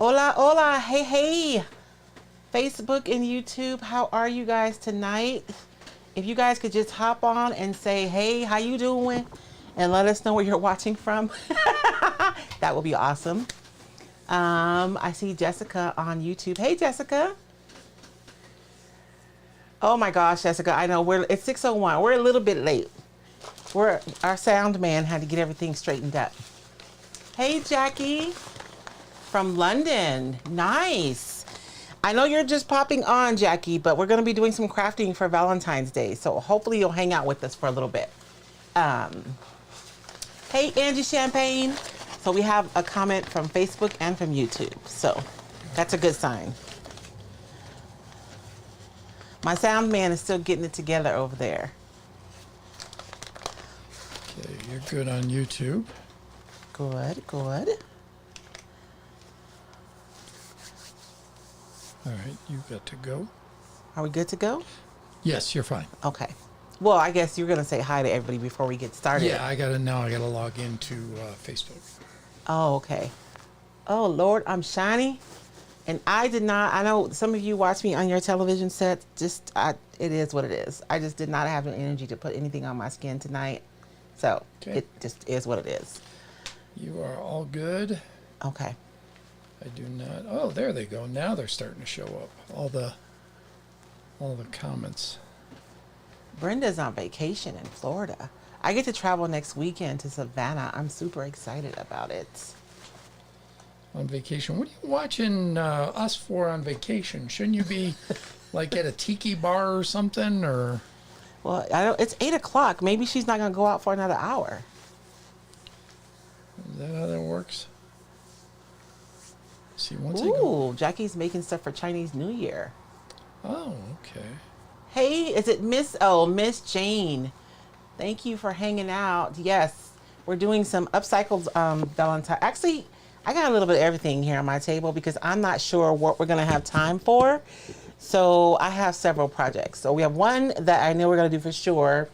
Hola, hola, hey, hey. Facebook and YouTube, how are you guys tonight? If you guys could just hop on and say, hey, how you doing? And let us know where you're watching from. That would be awesome. I see Jessica on YouTube. Hey, Jessica. Oh my gosh, Jessica, I know it's 6:01. We're a little bit late. Our sound man had to get everything straightened up. Hey, Jackie from London. Nice. I know you're just popping on, Jackie, but we're going to be doing some crafting for Valentine's Day. So hopefully you'll hang out with us for a little bit. Hey, Angie Champagne. So we have a comment from Facebook and from YouTube. So that's a good sign. My sound man is still getting it together over there. Okay, you're good on YouTube. Good, good. All right, you got to go. Are we good to go? Yes, you're fine. Okay. Well, I guess you're going to say hi to everybody before we get started. Yeah, I got to log into Facebook. Oh, okay. Oh, Lord, I'm shiny. And I know some of you watch me on your television set. It is what it is. I just did not have the energy to put anything on my skin tonight. So It just is what it is. You are all good. Okay. I do not. Oh, there they go. Now they're starting to show up. All the comments. Brenda's on vacation in Florida. I get to travel next weekend to Savannah. I'm super excited about it. On vacation. What are you watching us for on vacation? Shouldn't you be like at a tiki bar or something? Or well, it's 8 o'clock. Maybe she's not going to go out for another hour. Is that how that works? See, Ooh, Jackie's making stuff for Chinese New Year. Oh, okay. Hey, is it Miss Jane? Thank you for hanging out. Yes, we're doing some upcycled Valentine. Actually, I got a little bit of everything here on my table because I'm not sure what we're going to have time for. So I have several projects. So we have one that I know we're going to do for sure.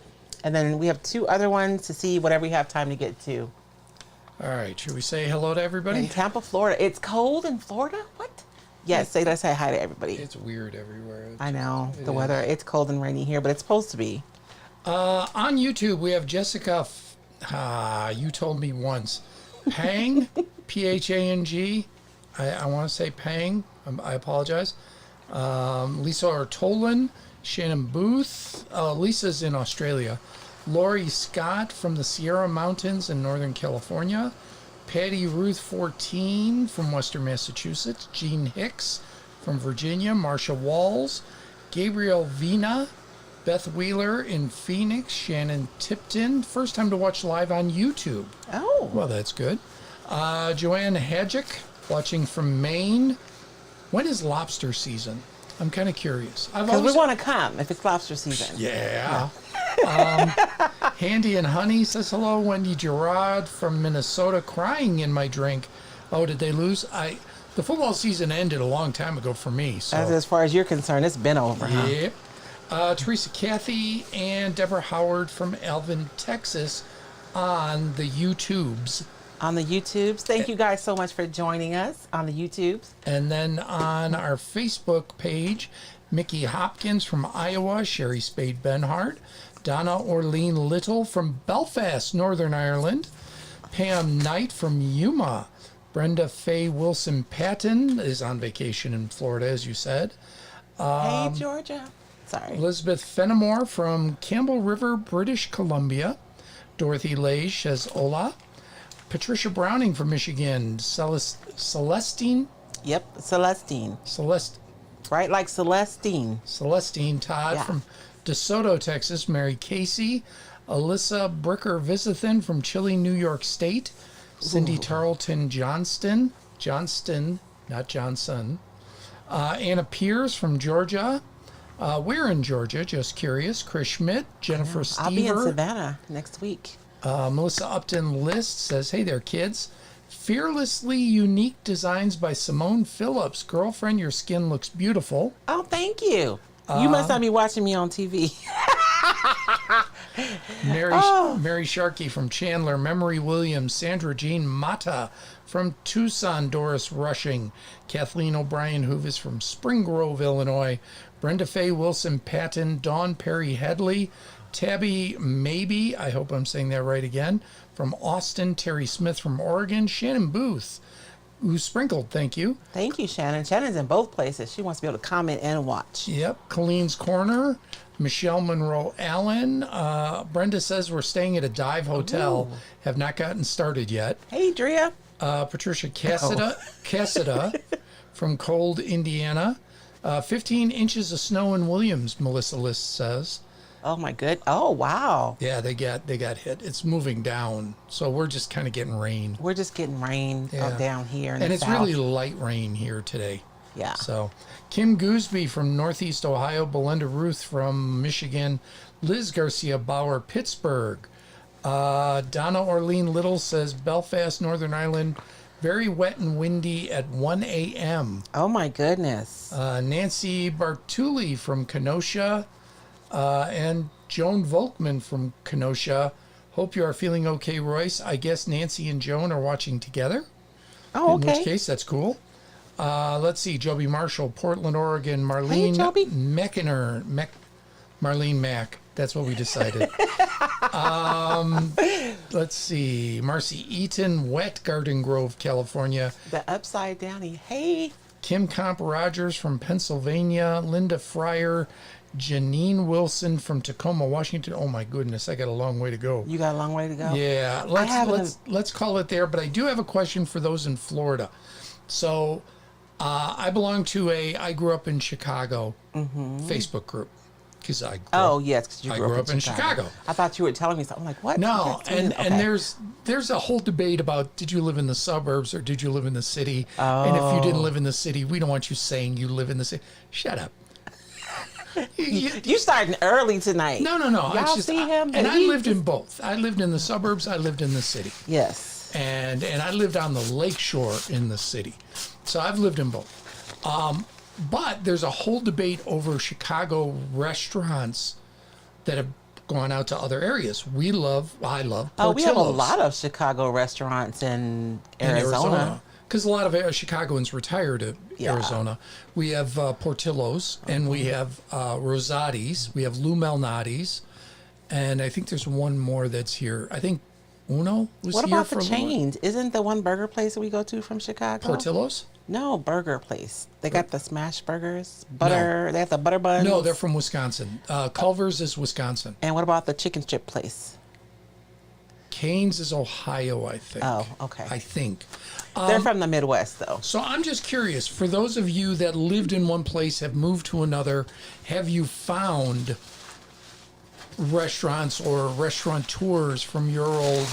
And then we have 2 other ones to see whatever we have time to get to. All right. Should we say hello to everybody? In Tampa, Florida. It's cold in Florida? What? Yes, let's say hi to everybody. It's weird everywhere. I know. The weather. It's cold and rainy here, but it's supposed to be. On YouTube, we have Jessica. You told me once. Pang. P-H-A-N-G. I want to say Pang. I apologize. Lisa Ortolin. Shannon Booth. Lisa's in Australia. Lori Scott from the Sierra Mountains in Northern California. Patty Ruth 14 from Western Massachusetts. Jean Hicks from Virginia. Marsha Walls. Gabriel Vina. Beth Wheeler in Phoenix. Shannon Tipton. First time to watch live on YouTube. Oh. Well, that's good. Joanne Hadjick watching from Maine. When is lobster season? I'm kind of curious. Because we want to come if it's lobster season. Yeah. Handy and Honey says hello. Wendy Gerard from Minnesota crying in my drink. Oh, did they lose? The football season ended a long time ago for me. So as far as you're concerned, it's been over. Yep. Teresa Cathy and Deborah Howard from Alvin, Texas on the YouTubes. On the YouTubes. Thank you guys so much for joining us on the YouTubes. And then on our Facebook page, Mickey Hopkins from Iowa, Sherry Spade Benhart, Donna Orlean Little from Belfast, Northern Ireland, Pam Knight from Yuma, Brenda Faye Wilson Patton is on vacation in Florida, as you said. Hey, Georgia. Sorry. Elizabeth Fenimore from Campbell River, British Columbia, Dorothy Lage says hola. Patricia Browning from Michigan, Celestine. Yep, Celestine. Right, like Celestine. Celestine Todd from DeSoto, Texas. Mary Casey. Alyssa Bricker-Visithan from Chile, New York State. Cindy Tarleton Johnston, not Johnson. Anna Pierce from Georgia. Where in Georgia? Just curious. Chris Schmidt. Jennifer Stever. I'll be in Savannah next week. Melissa Upton List says, hey there, kids. Fearlessly Unique Designs by Simone Phillips. Girlfriend, your skin looks beautiful. Oh, thank you. You must not be watching me on TV. Mary Sharkey from Chandler, Memory Williams, Sandra Jean Mata from Tucson, Doris Rushing, Kathleen O'Brien Hoovis from Spring Grove, Illinois, Brenda Faye Wilson Patton, Dawn Perry Headley, Tabby Maybe, I hope I'm saying that right again, from Austin, Terry Smith from Oregon, Shannon Booth, who sprinkled, thank you. Thank you, Shannon. Shannon's in both places. She wants to be able to comment and watch. Yep, Colleen's Corner, Michelle Monroe Allen. Brenda says we're staying at a dive hotel. Ooh. Have not gotten started yet. Hey, Drea. Patricia Cassida from Cold, Indiana. 15 inches of snow in Williams, Melissa List says. Oh my good. Oh wow. Yeah, they got hit. It's moving down, so we're just kind of getting rain. We're just getting rain down here in and the it's south. really light rain here today. Yeah. So, Kim Gooseby from Northeast Ohio, Belinda Ruth from Michigan, Liz Garcia Bauer, Pittsburgh. Donna Orlean Little says Belfast, Northern Ireland, very wet and windy at 1 a.m. Oh my goodness. Nancy Bartuli from Kenosha, and Joan Volkman from Kenosha. Hope you are feeling okay, Royce. I guess Nancy and Joan are watching together. Oh, In okay. which case, that's cool. Let's see, Joby Marshall, Portland, Oregon, Marlene Joby. Marlene Mack. That's what we decided. Let's see, Marcy Eaton, Wet Garden Grove, California. The upside downy. Hey. Kim Comp Rogers from Pennsylvania, Linda Fryer, Janine Wilson from Tacoma, Washington. Oh my goodness, I got a long way to go. You got a long way to go. Yeah, let's call it there. But I do have a question for those in Florida. So, I belong to I grew up in Chicago Facebook group because I. Yes, because you grew up in Chicago. I thought you were telling me something. I'm like, what? No, Yes, and okay. there's a whole debate about did you live in the suburbs or did you live in the city? And if you didn't live in the city, we don't want you saying you live in the city. Shut up. You starting early tonight. No. Y'all see him? And I lived in both. I lived in the suburbs. I lived in the city. Yes. And I lived on the lake shore in the city. So I've lived in both. But there's a whole debate over Chicago restaurants that have gone out to other areas. I love Portillo's. Oh, we have a lot of Chicago restaurants in Arizona. Because a lot of Chicagoans retire to Arizona. We have Portillo's, and we have Rosati's. We have Lou Malnati's, and I think there's one more that's here. I think Uno was What here about for the a little while. chains? Isn't the one burger place that we go to from Chicago? Portillo's? No, burger place. They got the smash burgers, butter. They have the butter buns. No, they're from Wisconsin. Culver's is Wisconsin. And what about the chicken strip place? Cane's is Ohio, I think. Oh, okay. I think. They're from the Midwest, though. So I'm just curious, for those of you that lived in one place, have moved to another, have you found restaurants or restaurateurs from your old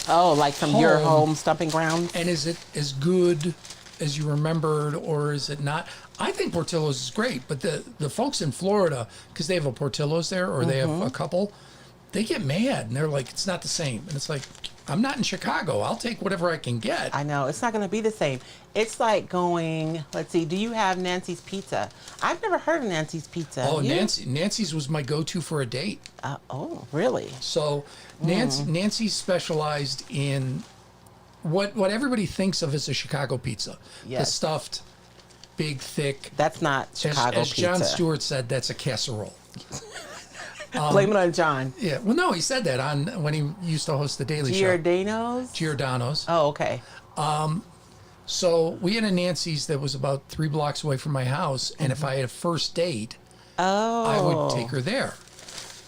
Oh, like from your home stomping ground? and is it as good as you remembered or is it not? I think Portillo's is great, but the folks in Florida, because they have a Portillo's there or they have a couple, they get mad and they're like, it's not the same. And it's like, I'm not in Chicago. I'll take whatever I can get. I know. It's not going to be the same. It's like going, let's see, do you have Nancy's Pizza? I've never heard of Nancy's Pizza. Oh, You? Nancy's was my go-to for a date. Oh, really? So Nancy specialized in what everybody thinks of as a Chicago pizza. Yes. The stuffed, big, thick. That's not Chicago as pizza. Jon Stewart said, that's a casserole. Blame it on John. Yeah. Well, no, he said that on when he used to host the Daily Show. Giordano's? Oh, okay. So we had a Nancy's that was about 3 blocks away from my house, and if I had a first date, I would take her there.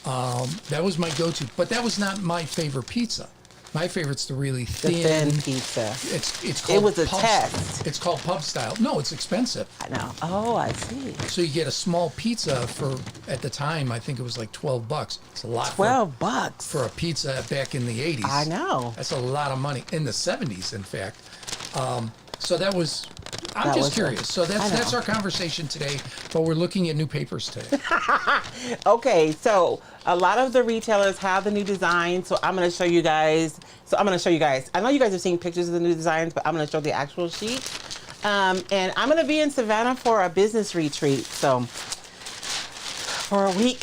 That was my go-to, but that was not my favorite pizza. My favorite's the really thin pizza. It's called It was a pub test. It's called pub style. No, it's expensive. I know. Oh, I see. So you get a small pizza for, at the time, I think it was like $12. It's a lot. $12 for a pizza back in the 80s. I know. That's a lot of money. In the 70s, in fact. So that was, I'm just curious. So that's our conversation today, but we're looking at new papers today. Okay, so a lot of the retailers have the new design, so I'm going to show you guys. I know you guys have seen pictures of the new designs, but I'm going to show the actual sheet. And I'm going to be in Savannah for a business retreat, so for a week.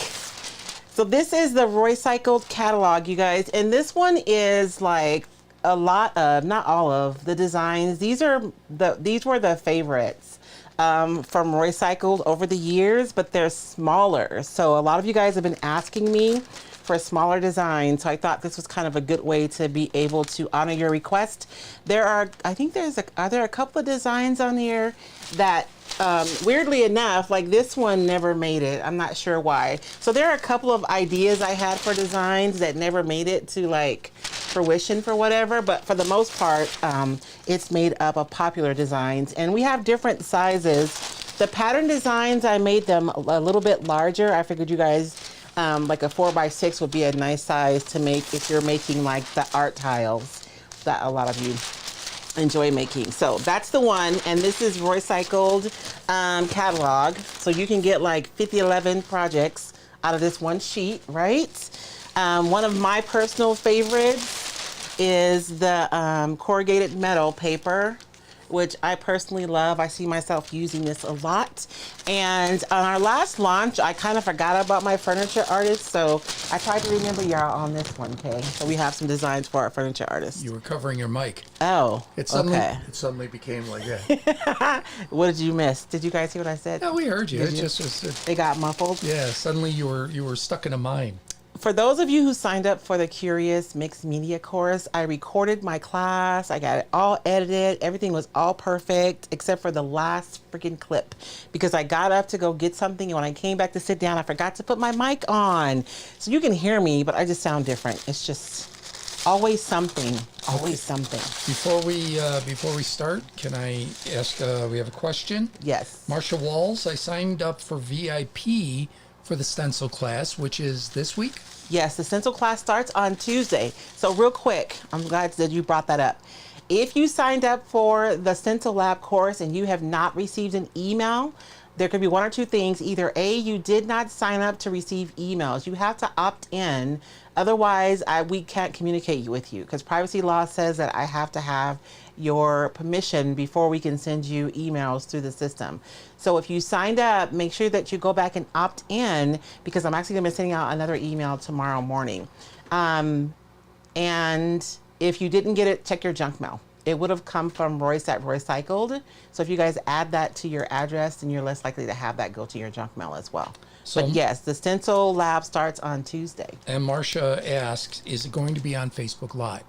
So this is the Roycycled catalog, you guys. And this one is like a lot of, not all of the designs. These were the favorites from Roycycled over the years, but they're smaller. So a lot of you guys have been asking me for smaller designs. So I thought this was kind of a good way to be able to honor your request. There are, I think are there a couple of designs on here that weirdly enough, like this one never made it. I'm not sure why. So there are a couple of ideas I had for designs that never made it to like fruition for whatever, but for the most part, it's made up of popular designs, and we have different sizes. The pattern designs, I made them a little bit larger. I figured you guys, like a 4x6 would be a nice size to make if you're making like the art tiles that a lot of you enjoy making. So that's the one, and this is Roycycled catalog. So you can get like 11 projects out of this one sheet, right? One of my personal favorites is the corrugated metal paper, which I personally love. I see myself using this a lot. And on our last launch, I kind of forgot about my furniture artist, so I tried to remember y'all on this one, okay? So we have some designs for our furniture artists. You were covering your mic. Oh, It suddenly, okay. it suddenly became like that. What did you miss? Did you guys hear what I said? No, we heard you. Did It you? just was. It got muffled. Yeah, suddenly you were stuck in a mine. For those of you who signed up for the Curious Mixed Media course, I recorded my class. I got it all edited. Everything was all perfect except for the last freaking clip, because I got up to go get something, and when I came back to sit down, I forgot to put my mic on. So you can hear me, but I just sound different. It's just always something. Always something. Before we start, can I ask? We have a question. Yes. Marsha Walls, I signed up for VIP for the stencil class, which is this week. Yes, the stencil class starts on Tuesday. So real quick, I'm glad that you brought that up. If you signed up for the Stencil Lab course and you have not received an email, there could be one or two things. Either A, you did not sign up to receive emails. You have to opt in. Otherwise, we can't communicate with you, because privacy law says that I have to have your permission before we can send you emails through the system. So if you signed up, make sure that you go back and opt in, because I'm actually going to be sending out another email tomorrow morning. And if you didn't get it, check your junk mail. It would have come from Royce at Roycycled. So if you guys add that to your address, then you're less likely to have that go to your junk mail as well. So, but yes, the Stencil Lab starts on Tuesday. And Marsha asks, is it going to be on Facebook Live?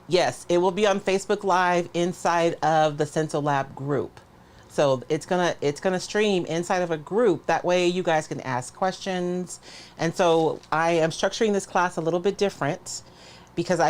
Yes, it will be on Facebook Live inside of the Stencil Lab group. So it's gonna stream inside of a group. That way you guys can ask questions. And so I am structuring this class a little bit different, because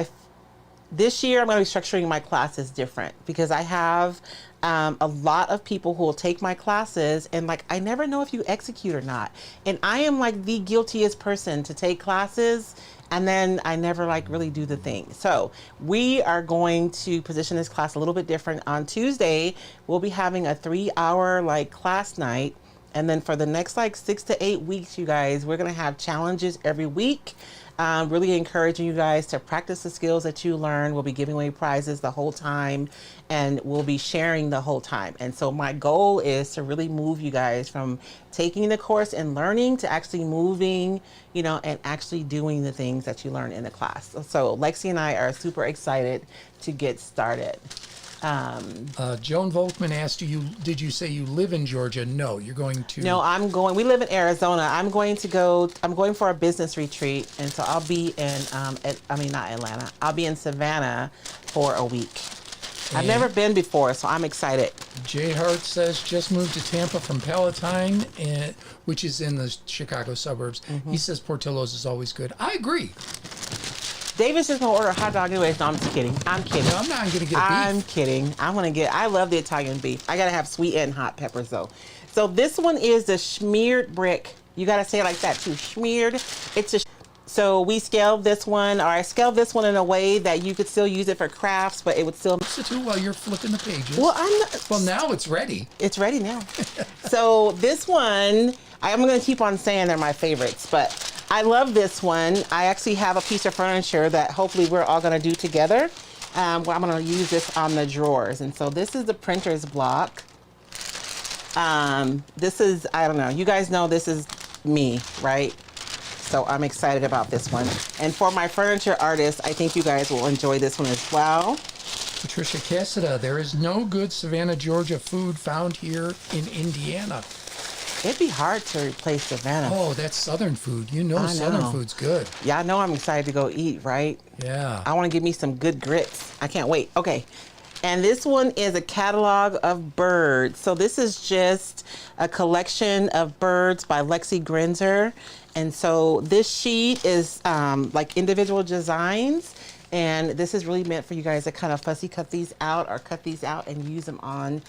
this year I'm going to be structuring my classes different, because I have a lot of people who will take my classes, and like I never know if you execute or not. And I am like the guiltiest person to take classes and then I never like really do the thing. So we are going to position this class a little bit different. On Tuesday, we'll be having a 3-hour like class night. And then for the next like 6 to 8 weeks, you guys, we're going to have challenges every week. Really encouraging you guys to practice the skills that you learn. We'll be giving away prizes the whole time, and we'll be sharing the whole time. And so my goal is to really move you guys from taking the course and learning to actually moving, you know, and actually doing the things that you learn in the class. So Lexi and I are super excited to get started. Joan Volkman asked you, did you say you live in Georgia? No, you're going to... No, we live in Arizona. I'm going for a business retreat. And so I'll be in, not Atlanta. I'll be in Savannah for a week. I've never been before, so I'm excited. Jay Hart says, just moved to Tampa from Palatine, which is in the Chicago suburbs. Mm-hmm. He says Portillo's is always good. I agree. David's just gonna order a hot dog anyways. No, I'm just kidding. I'm kidding. No, I'm not gonna get a beef. I'm kidding. I love the Italian beef. I gotta have sweet and hot peppers though. So this one is the schmeared brick. You gotta say it like that too. Schmeared. So we scaled this one, or I scaled this one in a way that you could still use it for crafts, but it would still... Substitute while you're flipping the pages. Well, I'm not... Well, now it's ready. It's ready now. So this one, I'm going to keep on saying they're my favorites, but I love this one. I actually have a piece of furniture that hopefully we're all going to do together. Where I'm going to use this on the drawers. And so this is the printer's block. This is, I don't know, you guys know this is me, right? So I'm excited about this one. And for my furniture artists, I think you guys will enjoy this one as well. Patricia Cassida, there is no good Savannah, Georgia food found here in Indiana. It'd be hard to replace Savannah. Oh, that's Southern food. You know, Southern food's good. Yeah, I know I'm excited to go eat, right? Yeah. I want to give me some good grits. I can't wait. Okay. And this one is a catalog of birds. So this is just a collection of birds by Lexi Grinzer. And so this sheet is like individual designs. And this is really meant for you guys to kind of fussy cut these out or cut these out and use them on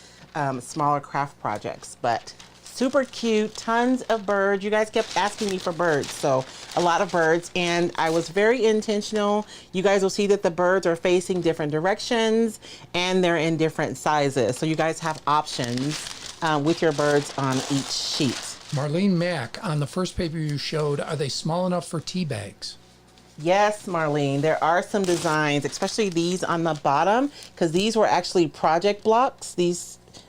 smaller craft projects. But super cute, tons of birds. You guys kept asking me for birds, so a lot of birds, and I was very intentional. You guys will see that the birds are facing different directions and they're in different sizes. So you guys have options with your birds on each sheet. Marlene Mack, on the first paper you showed, are they small enough for tea bags? Yes, Marlene, there are some designs, especially these on the bottom, because these were actually project blocks.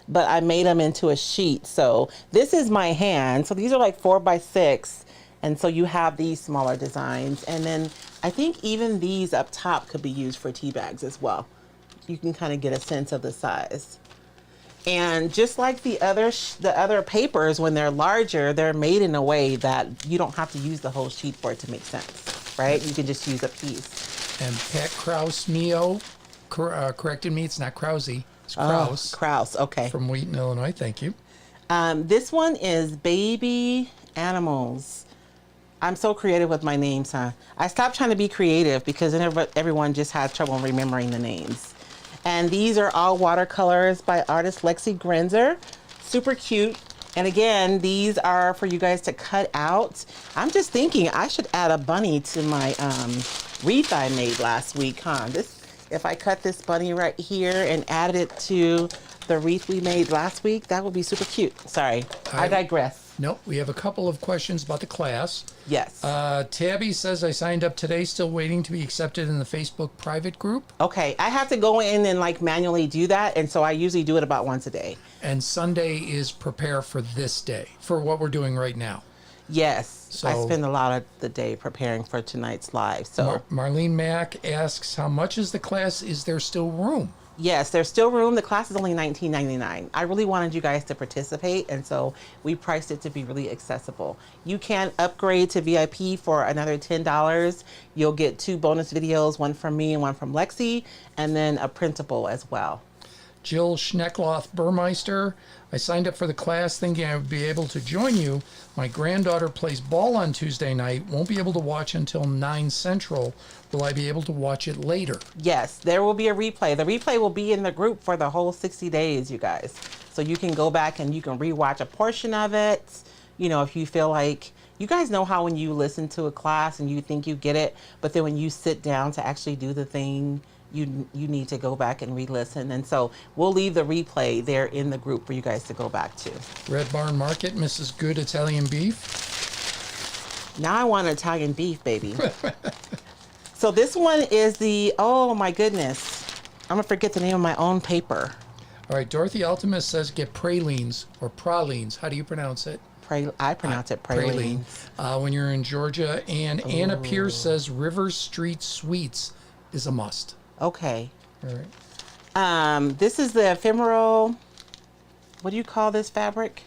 But I made them into a sheet. So this is my hand. So these are like 4x6. And so you have these smaller designs. And then I think even these up top could be used for tea bags as well. You can kind of get a sense of the size. And just like the other papers, when they're larger, they're made in a way that you don't have to use the whole sheet for it to make sense, right? You can just use a piece. And Pat Kraus Mio corrected me. It's not Krause. Kraus. Oh, Kraus, okay. From Wheaton, Illinois. Thank you. This one is baby animals. I'm so creative with my names, huh? I stopped trying to be creative because then everyone just had trouble remembering the names. And these are all watercolors by artist Lexi Grinzer. Super cute. And again, these are for you guys to cut out. I'm just thinking I should add a bunny to my wreath I made last week, huh? If I cut this bunny right here and added it to the wreath we made last week, that would be super cute. Sorry, I digress. Nope, we have a couple of questions about the class. Yes. Tabby says, I signed up today, still waiting to be accepted in the Facebook private group. Okay, I have to go in and like manually do that, and so I usually do it about once a day. And Sunday is prepare for this day, for what we're doing right now. Yes, So, I spend a lot of the day preparing for tonight's live. So Marlene Mack asks, how much is the class? Is there still room? yes, there's still room. The class is only $19.99. I really wanted you guys to participate, and so we priced it to be really accessible. You can upgrade to VIP for another $10. You'll get 2 bonus videos, one from me and one from Lexi, and then a printable as well. Jill Schneckloth Burmeister, I signed up for the class thinking I would be able to join you. My granddaughter plays ball on Tuesday night, won't be able to watch until 9 Central. Will I be able to watch it later? Yes, there will be a replay. The replay will be in the group for the whole 60 days, you guys. So you can go back and you can rewatch a portion of it. You know, if you feel like, you guys know how when you listen to a class and you think you get it, but then when you sit down to actually do the thing, you need to go back and re-listen. And so we'll leave the replay there in the group for you guys to go back to. Red Barn Market, Mrs. Good Italian Beef. Now I want Italian beef, baby. So this one is the, oh my goodness. I'm gonna forget the name of my own paper. All right, Dorothy Ultimus says get pralines or pralines. How do you pronounce it? I pronounce it praline. When you're in Georgia. And Anna Pierce says River Street Sweets is a must. Okay. All right. This is the ephemeral, what do you call this fabric?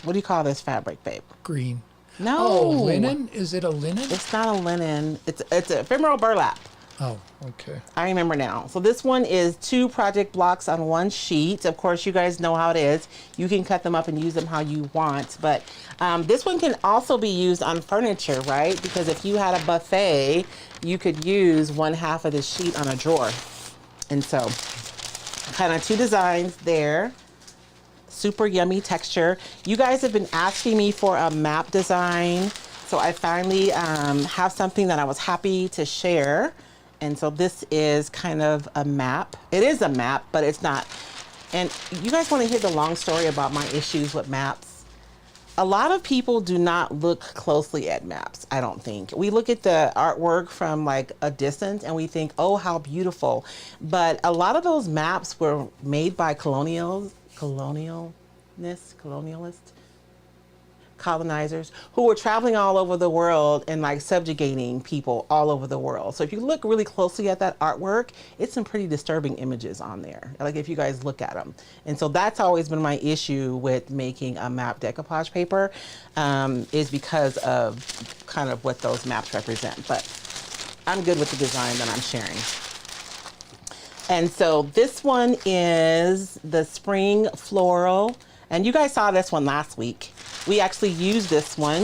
What do you call this fabric, babe? Green. No. Oh, linen? Is it a linen? It's not a linen. It's an ephemeral burlap. Oh, okay. I remember now. So this one is 2 project blocks on 1 sheet. Of course, you guys know how it is. You can cut them up and use them how you want. But this one can also be used on furniture, right? Because if you had a buffet, you could use 1/2 of the sheet on a drawer. And so kind of 2 designs there. Super yummy texture. You guys have been asking me for a map design. So I finally have something that I was happy to share. And so this is kind of a map. It is a map, but it's not. And you guys want to hear the long story about my issues with maps? A lot of people do not look closely at maps, I don't think. We look at the artwork from like a distance and we think, oh, how beautiful. But a lot of those maps were made by colonialists. colonizers who were traveling all over the world and like subjugating people all over the world. So if you look really closely at that artwork, it's some pretty disturbing images on there, like if you guys look at them. And so that's always been my issue with making a map decoupage paper, is because of kind of what those maps represent. But I'm good with the design that I'm sharing. And so this one is the spring floral. And you guys saw this one last week. We actually used this one.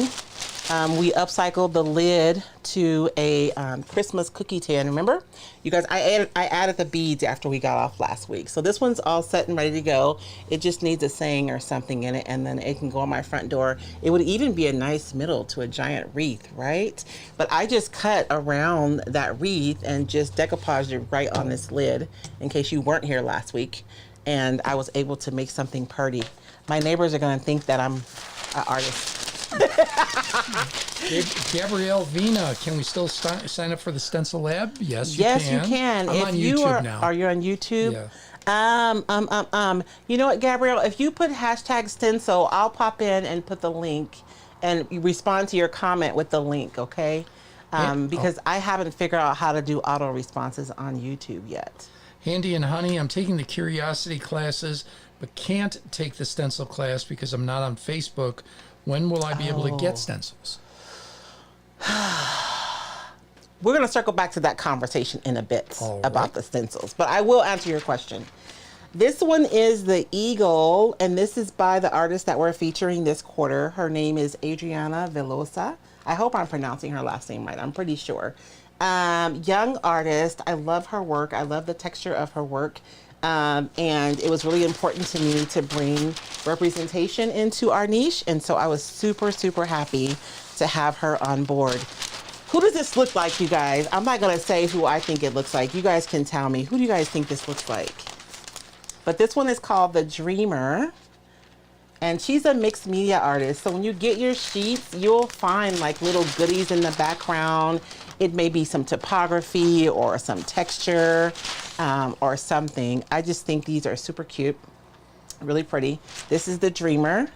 We upcycled the lid to a Christmas cookie tin, remember? You guys, I added the beads after we got off last week. So this one's all set and ready to go. It just needs a saying or something in it, and then it can go on my front door. It would even be a nice middle to a giant wreath, right? But I just cut around that wreath and just decoupaged it right on this lid in case you weren't here last week. And I was able to make something pretty. My neighbors are gonna think that I'm an artist. Gabrielle Vina, can we still sign up for the Stencil Lab? Yes, you yes, can. you can. I'm if on you YouTube now. Are you on YouTube? Yeah. You know what, Gabrielle? If you put hashtag Stencil, I'll pop in and put the link and respond to your comment with the link, okay? Because I haven't figured out how to do auto responses on YouTube yet. Handy and Honey, I'm taking the Curiosity classes, but can't take the Stencil class because I'm not on Facebook. When will I be able to get stencils? We're going to circle back to that conversation in a bit about the stencils, but I will answer your question. This one is the Eagle, and this is by the artist that we're featuring this quarter. Her name is Adriana Velosa. I hope I'm pronouncing her last name right. I'm pretty sure. Young artist. I love her work. I love the texture of her work. And it was really important to me to bring representation into our niche. And so I was super, super happy to have her on board. Who does this look like, you guys? I'm not going to say who I think it looks like. You guys can tell me. Who do you guys think this looks like? But this one is called The Dreamer. And she's a mixed media artist. So when you get your sheets, you'll find like little goodies in the background. It may be some typography or some texture or something. I just think these are super cute, really pretty. This is The Dreamer,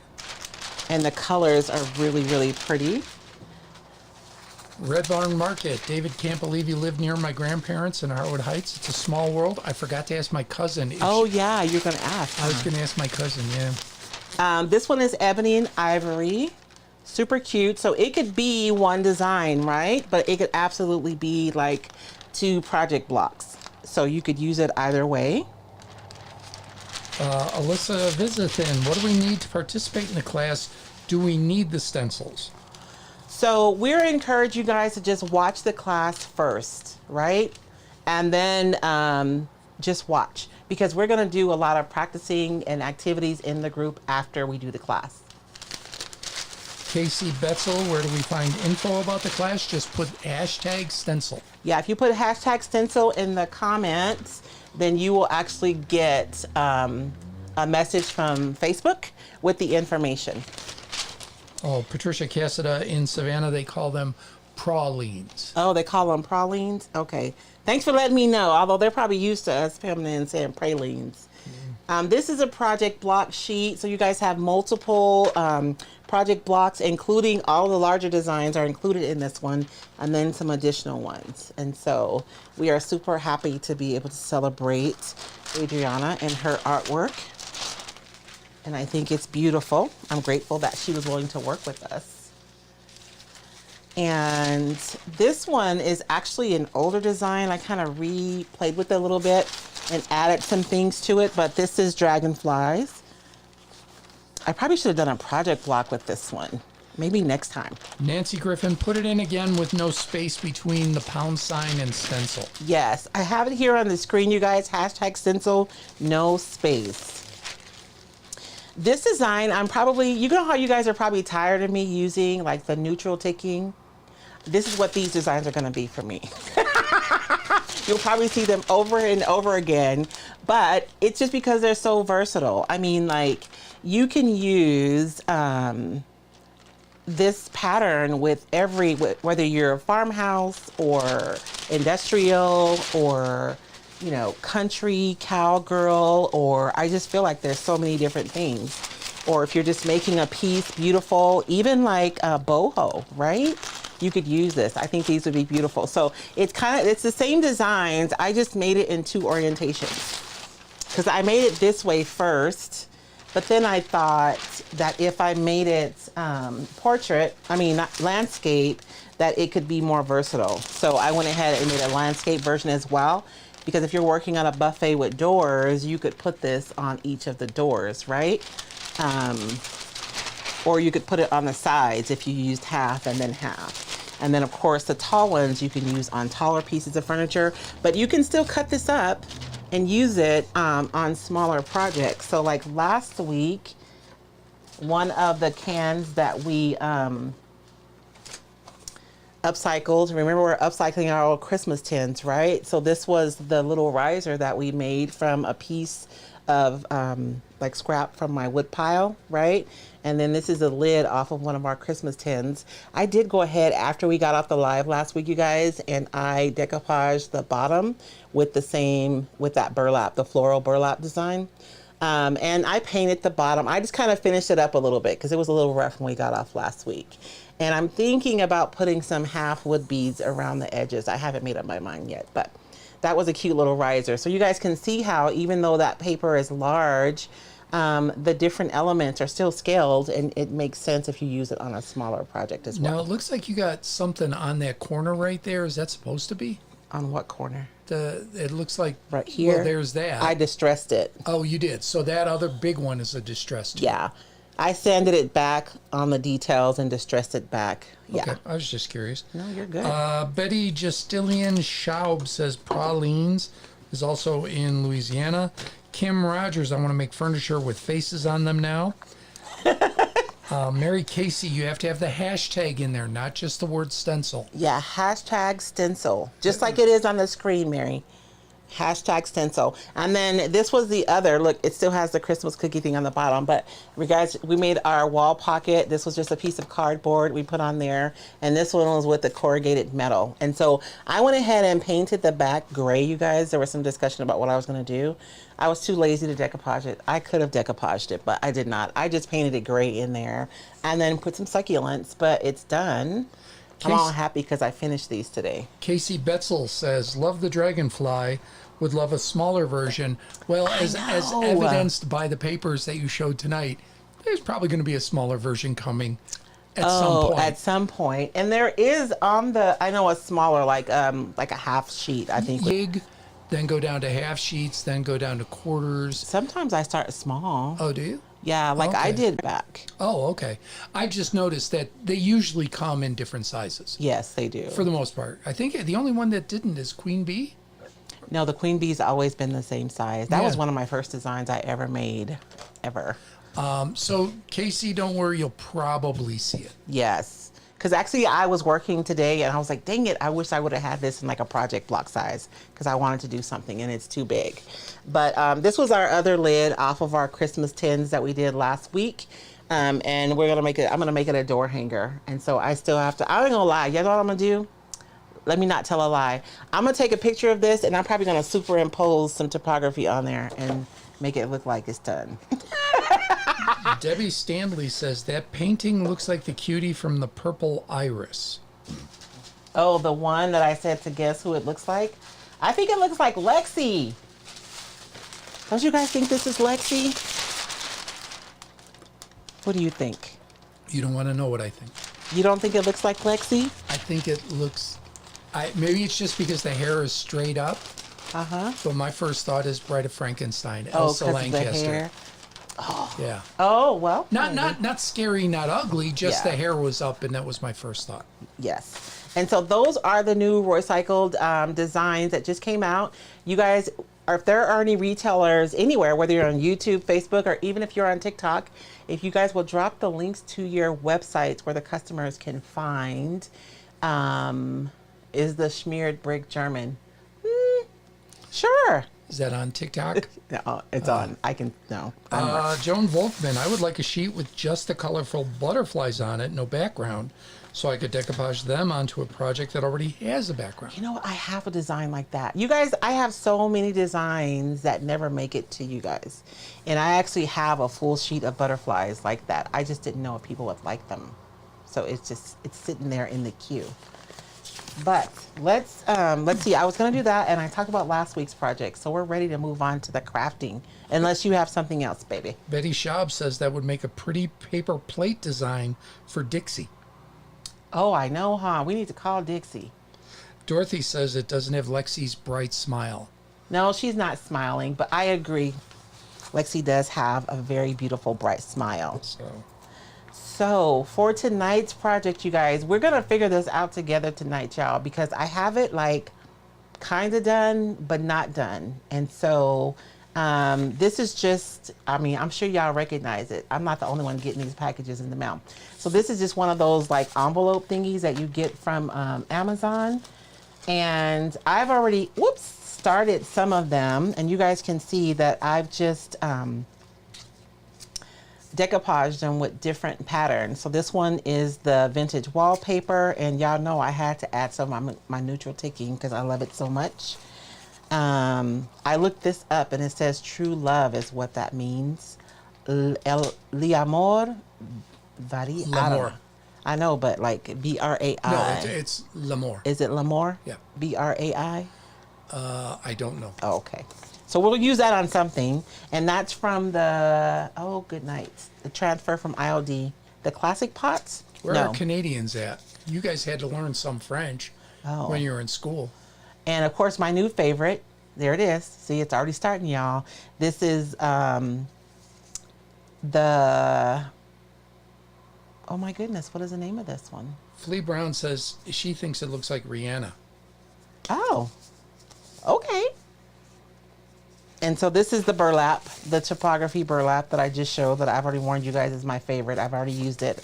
and the colors are really, really pretty. Red Barn Market. David can't believe you live near my grandparents in Harwood Heights. It's a small world. I forgot to ask my cousin. Yeah, you're going to ask. I was going to ask my cousin, yeah. This one is Ebony and Ivory. Super cute. So it could be one design, right? But it could absolutely be like 2 project blocks. So you could use it either way. Alyssa Visithin, what do we need to participate in the class? Do we need the stencils? So we're encourage you guys to just watch the class first, right? And then just watch, because we're going to do a lot of practicing and activities in the group after we do the class. Casey Betzel, where do we find info about the class? Just put hashtag Stencil. Yeah, if you put hashtag Stencil in the comments, then you will actually get a message from Facebook with the information. Oh, Patricia Cassida in Savannah, they call them pralines. Oh, they call them pralines? Okay. Thanks for letting me know, although they're probably used to us feminine saying pralines. This is a project block sheet, so you guys have multiple project blocks, including all the larger designs are included in this one, and then some additional ones. And so we are super happy to be able to celebrate Adriana and her artwork. And I think it's beautiful. I'm grateful that she was willing to work with us. And this one is actually an older design. I kind of replayed with it a little bit and added some things to it, but this is dragonflies. I probably should have done a project block with this one. Maybe next time. Nancy Griffin, put it in again with no space between the pound sign and stencil. Yes, I have it here on the screen, you guys. Hashtag stencil, no space. This design, you know how you guys are probably tired of me using like the neutral ticking? This is what these designs are gonna be for me. You'll probably see them over and over again, but it's just because they're so versatile. I mean, like, you can use this pattern with whether you're a farmhouse or industrial or, you know, country, cowgirl, or I just feel like there's so many different things. or if you're just making a piece beautiful, even like a boho, right? You could use this. I think these would be beautiful. So it's the same designs. I just made it in 2 orientations because I made it this way first, but then I thought that if I made it not landscape, that it could be more versatile. So I went ahead and made a landscape version as well, because if you're working on a buffet with doors, you could put this on each of the doors, right? Or you could put it on the sides if you used half and then half. And then of course the tall ones you can use on taller pieces of furniture, but you can still cut this up and use it on smaller projects. So like last week, one of the cans that we upcycled, remember we're upcycling our old Christmas tins, right? So this was the little riser that we made from a piece of like scrap from my wood pile, right? And then this is a lid off of one of our Christmas tins. I did go ahead after we got off the live last week, you guys, and I decoupaged the bottom with that burlap, the floral burlap design. And I painted the bottom. I just kind of finished it up a little bit because it was a little rough when we got off last week. And I'm thinking about putting some half wood beads around the edges. I haven't made up my mind yet, but that was a cute little riser. So you guys can see how even though that paper is large, the different elements are still scaled, and it makes sense if you use it on a smaller project as well. Now it looks like you got something on that corner right there. Is that supposed to be? On what corner? It looks like right here. Well, there's that. I distressed it. Oh, you did. So that other big one is a distressed. Yeah. I sanded it back on the details and distressed it back. Yeah. Okay. I was just curious. No, you're good. Betty Justilian Schaub says pralines is also in Louisiana. Kim Rogers, I want to make furniture with faces on them now. Mary Casey, you have to have the hashtag in there, not just the word stencil. Yeah, hashtag stencil. Just like it is on the screen, Mary. Hashtag stencil. And then this was the other, look, it still has the Christmas cookie thing on the bottom, but guys, we made our wall pocket. This was just a piece of cardboard we put on there, and this one was with the corrugated metal. And so I went ahead and painted the back gray, you guys. There was some discussion about what I was going to do. I was too lazy to decoupage it. I could have decoupaged it, but I did not. I just painted it gray in there and then put some succulents, but it's done. I'm all happy because I finished these today. Casey Betzel says, love the dragonfly, would love a smaller version. Well, as evidenced by the papers that you showed tonight, there's probably going to be a smaller version coming at some point. At some point. And there is on the, I know a smaller, like a half sheet, I think. Big, then go down to half sheets, then go down to quarters. Sometimes I start small. Oh, do you? Yeah, like I did back. Oh, okay. I just noticed that they usually come in different sizes. Yes, they do. For the most part. I think the only one that didn't is Queen Bee. No, the Queen Bee's always been the same size. That was one of my first designs I ever made, ever. So, Casey, don't worry, you'll probably see it. Yes. Because actually I was working today and I was like, dang it, I wish I would have had this in like a project block size because I wanted to do something and it's too big. But this was our other lid off of our Christmas tins that we did last week. And we're going to make it, I'm going to make it a door hanger. And so I still have to, I ain't going to lie. You know what I'm going to do? Let me not tell a lie. I'm going to take a picture of this and I'm probably going to superimpose some topography on there and make it look like it's done. Debbie Stanley says that painting looks like the cutie from the Purple Iris. Oh, the one that I said to guess who it looks like? I think it looks like Lexi. Don't you guys think this is Lexi? What do you think? You don't want to know what I think. You don't think it looks like Lexi? I think it looks... maybe it's just because the hair is straight up. Uh-huh. But my first thought is Bride of Frankenstein, Oh, Elsa Lancaster. the hair. Oh. Yeah. Oh, well. Not scary, not ugly, just Yeah. the hair was up, and that was my first thought. Yes. And so those are the new Roycycled designs that just came out. You guys, if there are any retailers anywhere, whether you're on YouTube, Facebook, or even if you're on TikTok, if you guys will drop the links to your websites where the customers can find, is the Schmiered Brick German? Sure. Is that on TikTok? No, it's on. I can, no. I'm Joan Volkman, I would like a sheet with just the colorful butterflies on it, no background, so I could decoupage them onto a project that already has a background. You know what? I have a design like that. You guys, I have so many designs that never make it to you guys. And I actually have a full sheet of butterflies like that. I just didn't know if people would like them. So it's sitting there in the queue. But let's see. I was going to do that, and I talked about last week's project. So we're ready to move on to the crafting, unless you have something else, baby. Betty Schaub says that would make a pretty paper plate design for Dixie. Oh, I know, huh? We need to call Dixie. Dorothy says it doesn't have Lexi's bright smile. No, she's not smiling, but I agree. Lexi does have a very beautiful, bright smile. So for tonight's project, you guys, we're going to figure this out together tonight, y'all, because I have it like kind of done, but not done. And so this is just, I mean, I'm sure y'all recognize it. I'm not the only one getting these packages in the mail. So this is just one of those like envelope thingies that you get from Amazon. And I've already, started some of them. And you guys can see that I've just decoupaged them with different patterns. So this one is the vintage wallpaper, and y'all know I had to add some of my neutral ticking because I love it so much. I looked this up and it says true love is what that means. L'amor varie. L'amour. I know, but like B-R-A-I. No, it's l'amour. Is it l'amour? Yeah. B-R-A-I? I don't know. Oh, okay. So we'll use that on something. And that's from the, oh, good night. The transfer from ILD. The classic pots? Where are Canadians at? You guys had to learn some French when you were in school. And of course, my new favorite. There it is. See, it's already starting, y'all. This is the, oh my goodness, what is the name of this one? Flea Brown says she thinks it looks like Rihanna. Oh, okay. And so this is the burlap, the typography burlap that I just showed that I've already warned you guys is my favorite. I've already used it.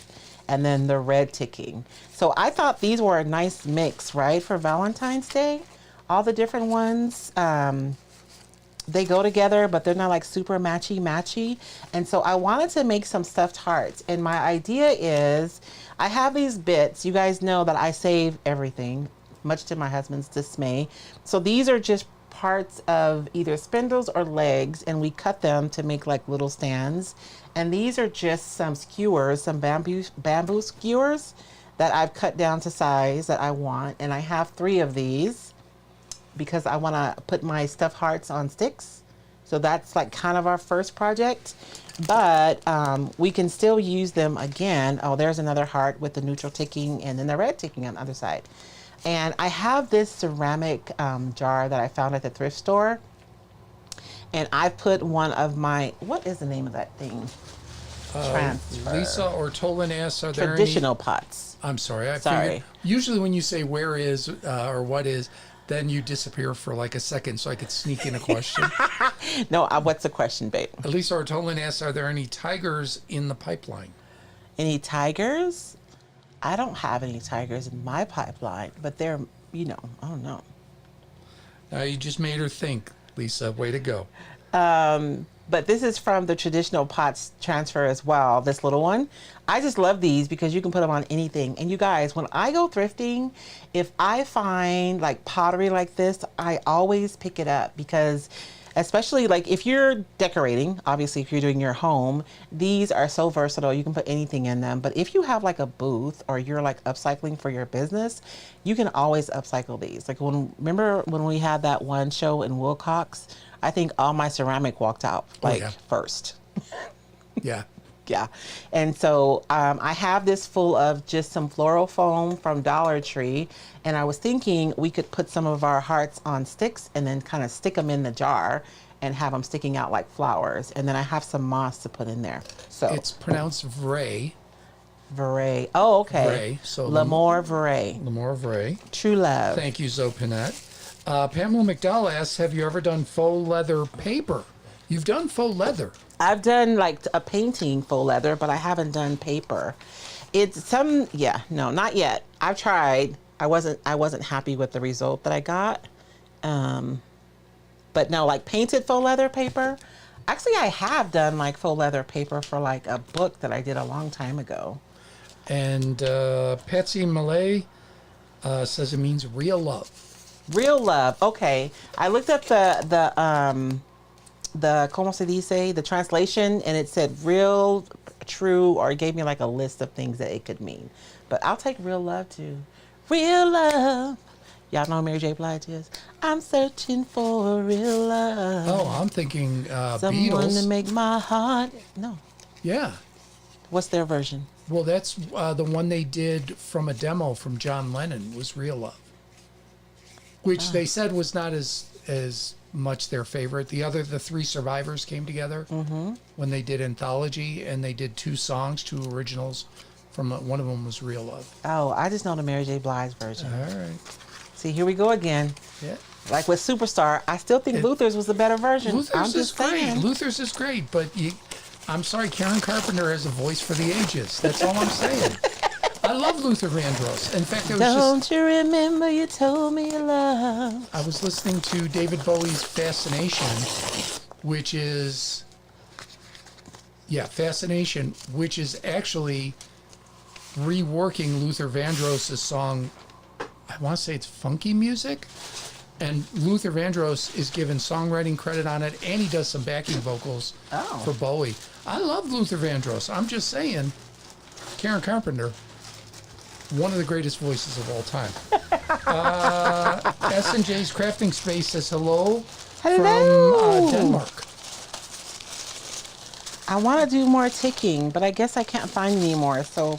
And then the red ticking. So I thought these were a nice mix, right, for Valentine's Day. All the different ones, they go together, but they're not like super matchy. And so I wanted to make some stuffed hearts. And my idea is I have these bits. You guys know that I save everything, much to my husband's dismay. So these are just parts of either spindles or legs, and we cut them to make like little stands. And these are just some skewers, some bamboo skewers that I've cut down to size that I want. And I have 3 of these because I want to put my stuffed hearts on sticks. So that's like kind of our first project, but we can still use them again. Oh, there's another heart with the neutral ticking and then the red ticking on the other side. And I have this ceramic jar that I found at the thrift store. And I put one of my, what is the name of that thing? Transfer. Lisa Ortolin asks, are there Traditional pots. I'm sorry. Sorry. Figured, usually when you say where is or what is, then you disappear for like a second so I could sneak in a question. No, what's the question, babe? Lisa Ortolin asks, are there any tigers in the pipeline? Any tigers? I don't have any tigers in my pipeline, but they're, you know, I don't know. You just made her think, Lisa. Way to go. But this is from the traditional pots transfer as well, this little one. I just love these because you can put them on anything. And you guys, when I go thrifting, if I find like pottery like this, I always pick it up because especially like if you're decorating, obviously if you're doing your home, these are so versatile. You can put anything in them. But if you have like a booth or you're like upcycling for your business, you can always upcycle these. Like remember when we had that one show in Wilcox, I think all my ceramic walked out first. Yeah. Yeah. And so I have this full of just some floral foam from Dollar Tree. And I was thinking we could put some of our hearts on sticks and then kind of stick them in the jar and have them sticking out like flowers. And then I have some moss to put in there. So it's pronounced Vray. Vray. Oh, okay. Vray. So L'Amour Vray. L'Amour Vray. True love. Thank you, Zoe Pinette. Pamela McDowell asks, have you ever done faux leather paper? You've done faux leather. I've done like a painting faux leather, but I haven't done paper. No, not yet. I've tried. I wasn't happy with the result that I got. But no, like painted faux leather paper. Actually, I have done like faux leather paper for like a book that I did a long time ago. And Patsy Malay says it means real love. Real love. Okay. I looked up the como se dice, the translation, and it said real, true, or it gave me like a list of things that it could mean. But I'll take real love too. Real love. Y'all know who Mary J. Blige is? I'm searching for real love. Oh, I'm thinking Someone Beatles. to make my heart. No. Yeah. What's their version? Well, that's the one they did from a demo from John Lennon was Real Love, which they said was not as much their favorite. The three survivors came together when they did Anthology, and they did 2 songs, 2 originals. From one of them was Real Love. Oh, I just know the Mary J. Blige version. All right. See, here we go again. Yeah. Like with Superstar, I still think Luther's was the better version. Luther's is great. Luther's is great, but I'm sorry, Karen Carpenter has a voice for the ages. That's all I'm saying. I love Luther Vandross. In fact, Don't you remember you told me you love? I was listening to David Bowie's Fascination, which is Fascination, which is actually reworking Luther Vandross's song. I want to say it's funky music, and Luther Vandross is given songwriting credit on it, and he does some backing vocals for Bowie. I love Luther Vandross. I'm just saying, Karen Carpenter, one of the greatest voices of all time. S&J's Crafting Space says hello. From Denmark. I want to do more ticking, but I guess I can't find any more, so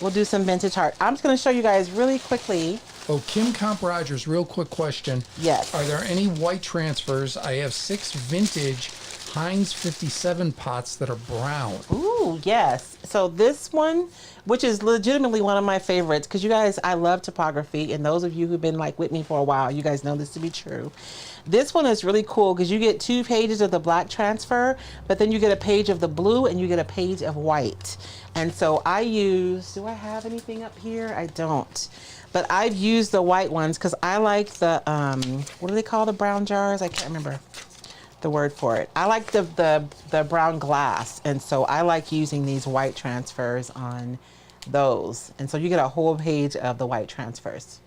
we'll do some vintage art. I'm just going to show you guys really quickly. Oh, Kim Comp Rogers, real quick question. Yes. Are there any white transfers? I have 6 vintage Heinz 57 pots that are brown. Ooh, yes. So this one, which is legitimately one of my favorites, because you guys, I love topography, and those of you who've been like with me for a while, you guys know this to be true. This one is really cool because you get 2 pages of the black transfer, but then you get a page of the blue and you get a page of white. And so I use, do I have anything up here? I don't. But I've used the white ones because I like the, what do they call the brown jars? I can't remember the word for it. I like the brown glass. And so I like using these white transfers on those. And so you get a whole page of the white transfers.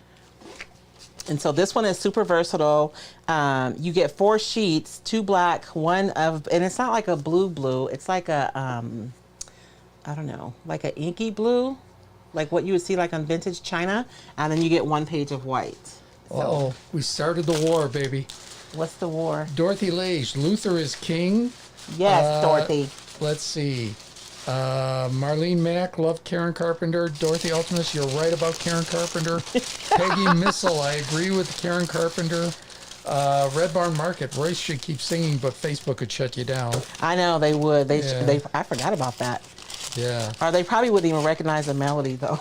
And so this one is super versatile. You get 4 sheets, 2 black, 1 of, and it's not like a blue. It's like a, I don't know, like an inky blue, like what you would see like on vintage china. And then you get 1 page of white. So, we started the war, baby. What's the war? Dorothy Lage, Luther is king. Yes, Dorothy. Let's see. Marlene Mack, loved Karen Carpenter. Dorothy Ultimus, you're right about Karen Carpenter. Peggy Missile, I agree with Karen Carpenter. Red Barn Market, Royce should keep singing, but Facebook would shut you down. I know they would. I forgot about that. Yeah. Or they probably wouldn't even recognize the melody though.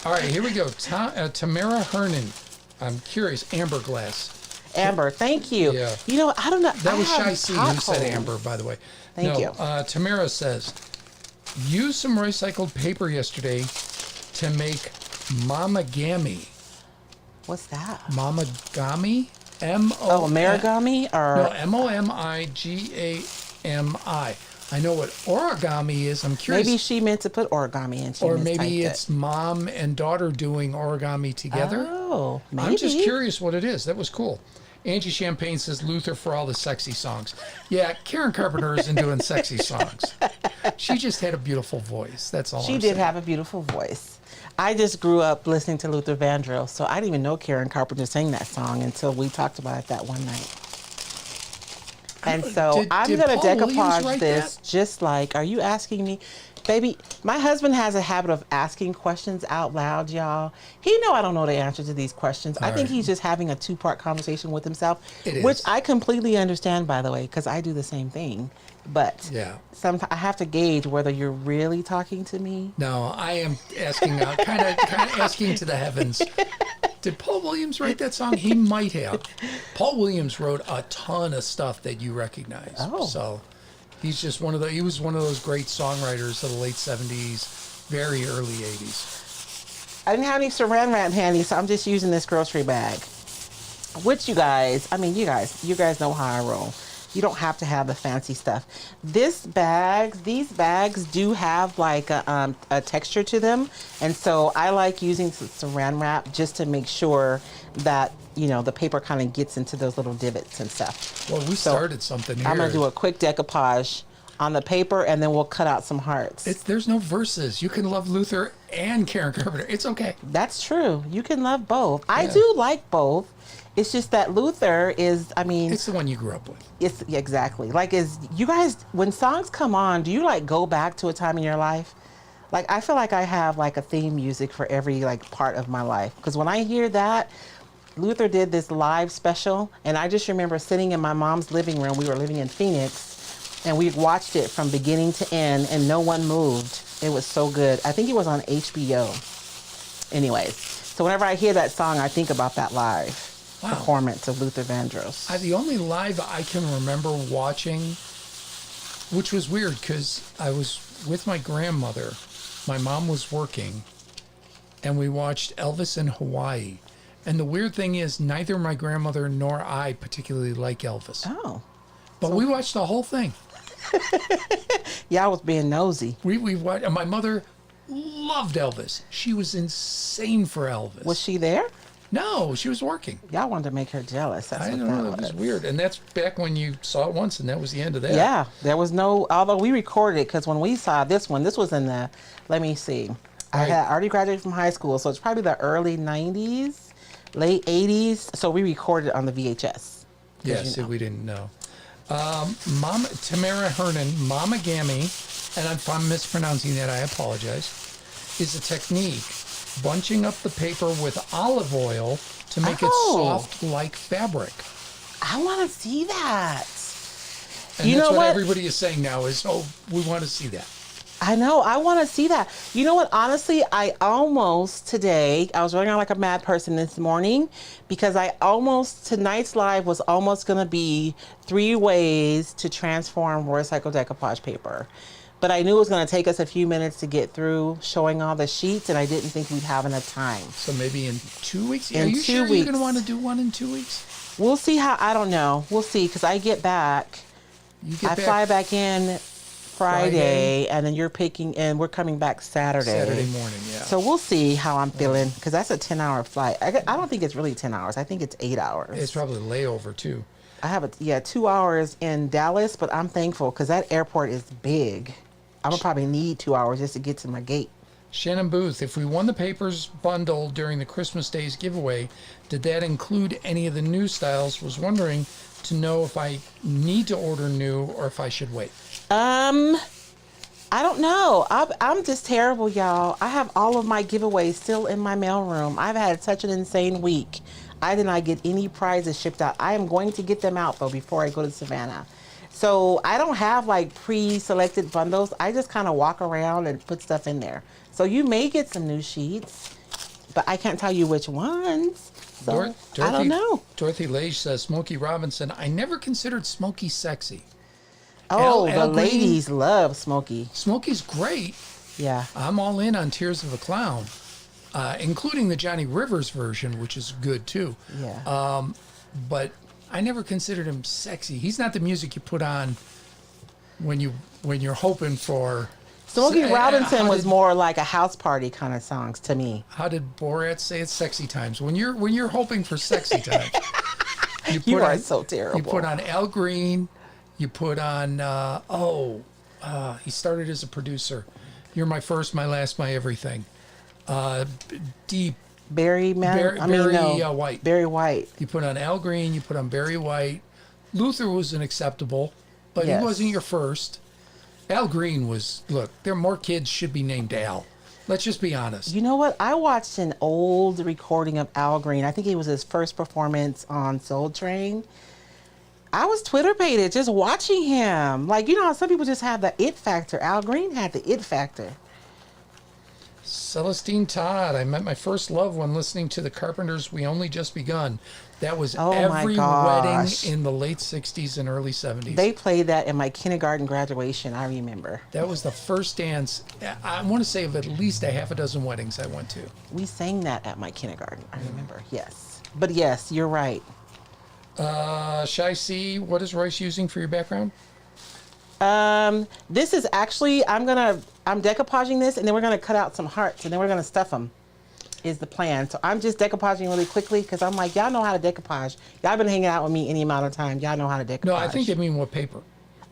All right, here we go. Tamara Hernan. I'm curious. Amber glass. Amber, thank you. Yeah. You know, I don't know. That was Shy C who said amber, by the way. Thank you. Tamara says, used some recycled paper yesterday to make mamagami. What's that? Mamagami? Marigami or no, Momigami. I know what origami is. I'm curious. maybe she meant to put origami in. Or maybe it's mom and daughter doing origami together. Oh, maybe. I'm just curious what it is. That was cool. Angie Champagne says Luther for all the sexy songs. Yeah, Karen Carpenter isn't doing sexy songs. She just had a beautiful voice. That's all. She did have a beautiful voice. I just grew up listening to Luther Vandross, so I didn't even know Karen Carpenter sang that song until we talked about it that one night. And so I'm going to decoupage this just like, are you asking me? Baby, my husband has a habit of asking questions out loud, y'all. He know I don't know the answer to these questions. I think he's just having a 2-part conversation with himself, which I completely understand, by the way, because I do the same thing. But sometimes I have to gauge whether you're really talking to me. No, I am asking, kind of asking to the heavens. Did Paul Williams write that song? He might have. Paul Williams wrote a ton of stuff that you recognize. Oh. So he's just he was one of those great songwriters of the late 70s, very early 80s. I didn't have any saran wrap handy, so I'm just using this grocery bag. Which you guys know how I roll. You don't have to have the fancy stuff. These bags do have like a texture to them. And so I like using saran wrap just to make sure that, the paper kind of gets into those little divots and stuff. Well, we started something here. I'm going to do a quick decoupage on the paper, and then we'll cut out some hearts. There's no verses. You can love Luther and Karen Carpenter. It's okay. That's true. You can love both. Yeah. I do like both. It's just that Luther is, it's the one you grew up with. It's exactly. Like, you guys, when songs come on, do you like go back to a time in your life? Like, I feel like I have like a theme music for every like part of my life. Because when I hear that, Luther did this live special, and I just remember sitting in my mom's living room. We were living in Phoenix, and we watched it from beginning to end, and no one moved. It was so good. I think it was on HBO. Anyways, so whenever I hear that song, I think about that live performance of Luther Vandross. The only live I can remember watching, which was weird because I was with my grandmother. My mom was working, and we watched Elvis in Hawaii. And the weird thing is, neither my grandmother nor I particularly like Elvis. Oh. But we watched the whole thing. Yeah, I was being nosy. We watched, and my mother loved Elvis. She was insane for Elvis. Was she there? No, she was working. Y'all wanted to make her jealous. That's I don't know. It was weird. And that's back when you saw it once, and that was the end of that. Yeah, there was no, although we recorded it, because when we saw this one, this was in the, let me see. I had already graduated from high school, so it's probably the early 90s, late 80s. So we recorded it on the VHS. Yes, we didn't know. Tamara Hernan, Mama Gammy, and if I'm mispronouncing that, I apologize, is a technique. Bunching up the paper with olive oil to make it soft like fabric. I want to see that. And that's what everybody is saying now is, we want to see that. I know. I want to see that. You know what? Honestly, I was running around like a mad person this morning because tonight's live was almost going to be 3 ways to transform Royce decoupage paper. But I knew it was going to take us a few minutes to get through showing all the sheets, and I didn't think we'd have enough time. So maybe in 2 weeks? Are you sure you're going to want to do one in 2 weeks? We'll see I don't know. We'll see, because I get back. I fly back in Friday, and then we're coming back Saturday. Saturday morning, yeah. So we'll see how I'm feeling, because that's a 10-hour flight. I don't think it's really 10 hours. I think it's 8 hours. It's probably layover, too. I have 2 hours in Dallas, but I'm thankful, because that airport is big. I'm going to probably need 2 hours just to get to my gate. Shannon Booth, if we won the papers bundle during the Christmas Days giveaway, did that include any of the new styles? Was wondering to know if I need to order new or if I should wait. I don't know. I'm just terrible, y'all. I have all of my giveaways still in my mailroom. I've had such an insane week. I did not get any prizes shipped out. I am going to get them out, though, before I go to Savannah. So I don't have like pre-selected bundles. I just kind of walk around and put stuff in there. So you may get some new sheets, but I can't tell you which ones. So I don't know. Dorothy Lage says, Smokey Robinson, I never considered Smokey sexy. Oh, the ladies love Smokey. Smokey's great. Yeah. I'm all in on Tears of a Clown, including the Johnny Rivers version, which is good too. Yeah. But I never considered him sexy. He's not the music you put on when you're hoping for. Smokey Robinson was more like a house party kind of songs to me. How did Borat say it's sexy times? When you're hoping for sexy times, you are so terrible. You put on Al Green. You put on he started as a producer. You're my first, my last, my everything. Deep. Barry White. Barry White. You put on Al Green, you put on Barry White. Luther was an acceptable, but he wasn't your first. Al Green was, look, there are more kids should be named Al. Let's just be honest. You know what? I watched an old recording of Al Green. I think it was his first performance on Soul Train. I was Twitter baited just watching him. Like, some people just have the it factor. Al Green had the it factor. Celestine Todd, I met my first love when listening to the Carpenters' We Only Just Begun. That was every wedding in the late 60s and early 70s. They played that in my kindergarten graduation, I remember. That was the first dance, I want to say, of at least a half a dozen weddings I went to. We sang that at my kindergarten, I remember, yes. But yes, you're right. Shall I see what is Royce using for your background? This is actually, I'm decoupaging this, and then we're gonna cut out some hearts, and then we're gonna stuff them, is the plan. So I'm just decoupaging really quickly, because I'm like, y'all know how to decoupage. Y'all been hanging out with me any amount of time. Y'all know how to decoupage. No, I think they mean what paper.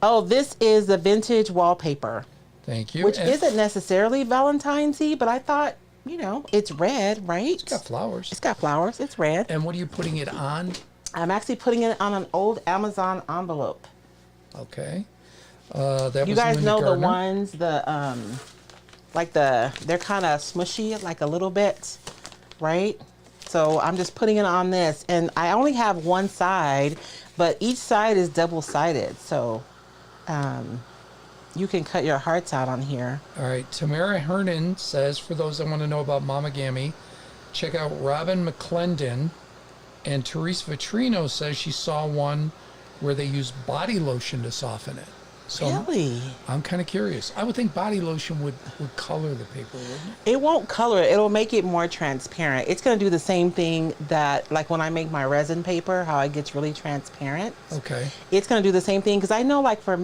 Oh, this is the vintage wallpaper. Thank you. Which isn't necessarily Valentine's-y, but I thought, you know, it's red, right? It's got flowers. It's got flowers. It's red. And what are you putting it on? I'm actually putting it on an old Amazon envelope. Okay. That You was guys Linda know Gardner. the ones, they're kind of smushy, like a little bit, right? So I'm just putting it on this, and I only have one side, but each side is double-sided, so you can cut your hearts out on here. All right. Tamara Hernan says, for those that want to know about Mamagami, check out Robin McClendon. And Therese Vitrino says she saw one where they use body lotion to soften it. So Really? I'm kind of curious. I would think body lotion would color the paper, wouldn't it? It won't color it. It'll make it more transparent. It's going to do the same thing that, like when I make my resin paper, how it gets really transparent. Okay. It's going to do the same thing, because I know, like for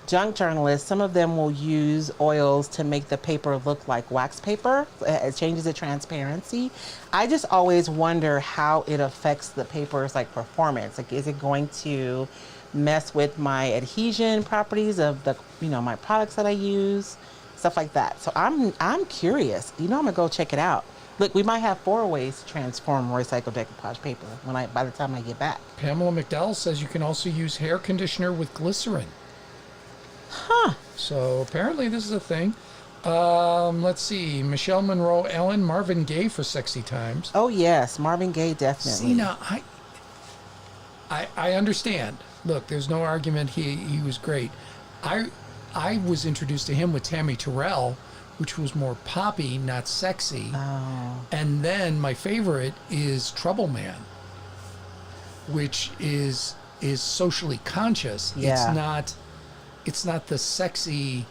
junk journalists, some of them will use oils to make the paper look like wax paper. It changes the transparency. I just always wonder how it affects the paper's like performance. Like, is it going to mess with my adhesion properties of the, my products that I use, stuff like that. So I'm curious. I'm gonna go check it out. Look, we might have 4 ways to transform recycled decoupage paper by the time I get back. Pamela McDowell says you can also use hair conditioner with glycerin. Huh. So apparently this is a thing. Let's see. Michelle Monroe Ellen, Marvin Gaye for Sexy Times. Oh yes, Marvin Gaye definitely. See, now I understand. Look, there's no argument. He was great. I was introduced to him with Tammy Terrell, which was more poppy, not sexy. Oh. And then my favorite is Trouble Man, which is socially conscious. Yeah. It's not the sexy.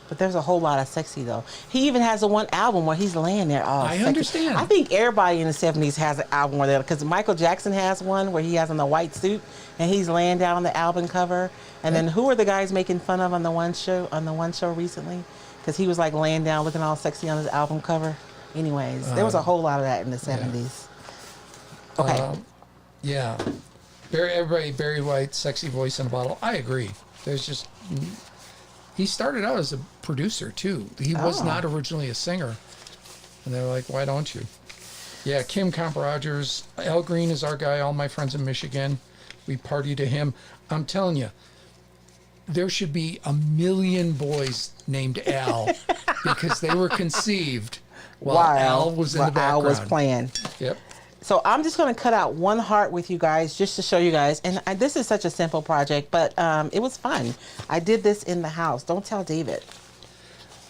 But there's a whole lot of sexy though. He even has the one album where he's laying there all I sexy. understand. I think everybody in the 70s has an album where they're, because Michael Jackson has one where he has on the white suit and he's laying down on the album cover. And then who are the guys making fun of on the one show recently? Because he was like laying down looking all sexy on his album cover. Anyways, there was a whole lot of that in the 70s. Yeah. Okay. Yeah. Barry White, sexy voice in a bottle. I agree. There's just... He started out as a producer, too. He was not originally a singer. And they're like, why don't you? Yeah, Kim Comp Rogers. Al Green is our guy. All my friends in Michigan. We party to him. I'm telling you, there should be 1,000,000 boys named Al because they were conceived while Al was in the background. Al was playing. Yep. So I'm just going to cut out one heart with you guys just to show you guys. And this is such a simple project, but it was fun. I did this in the house. Don't tell David.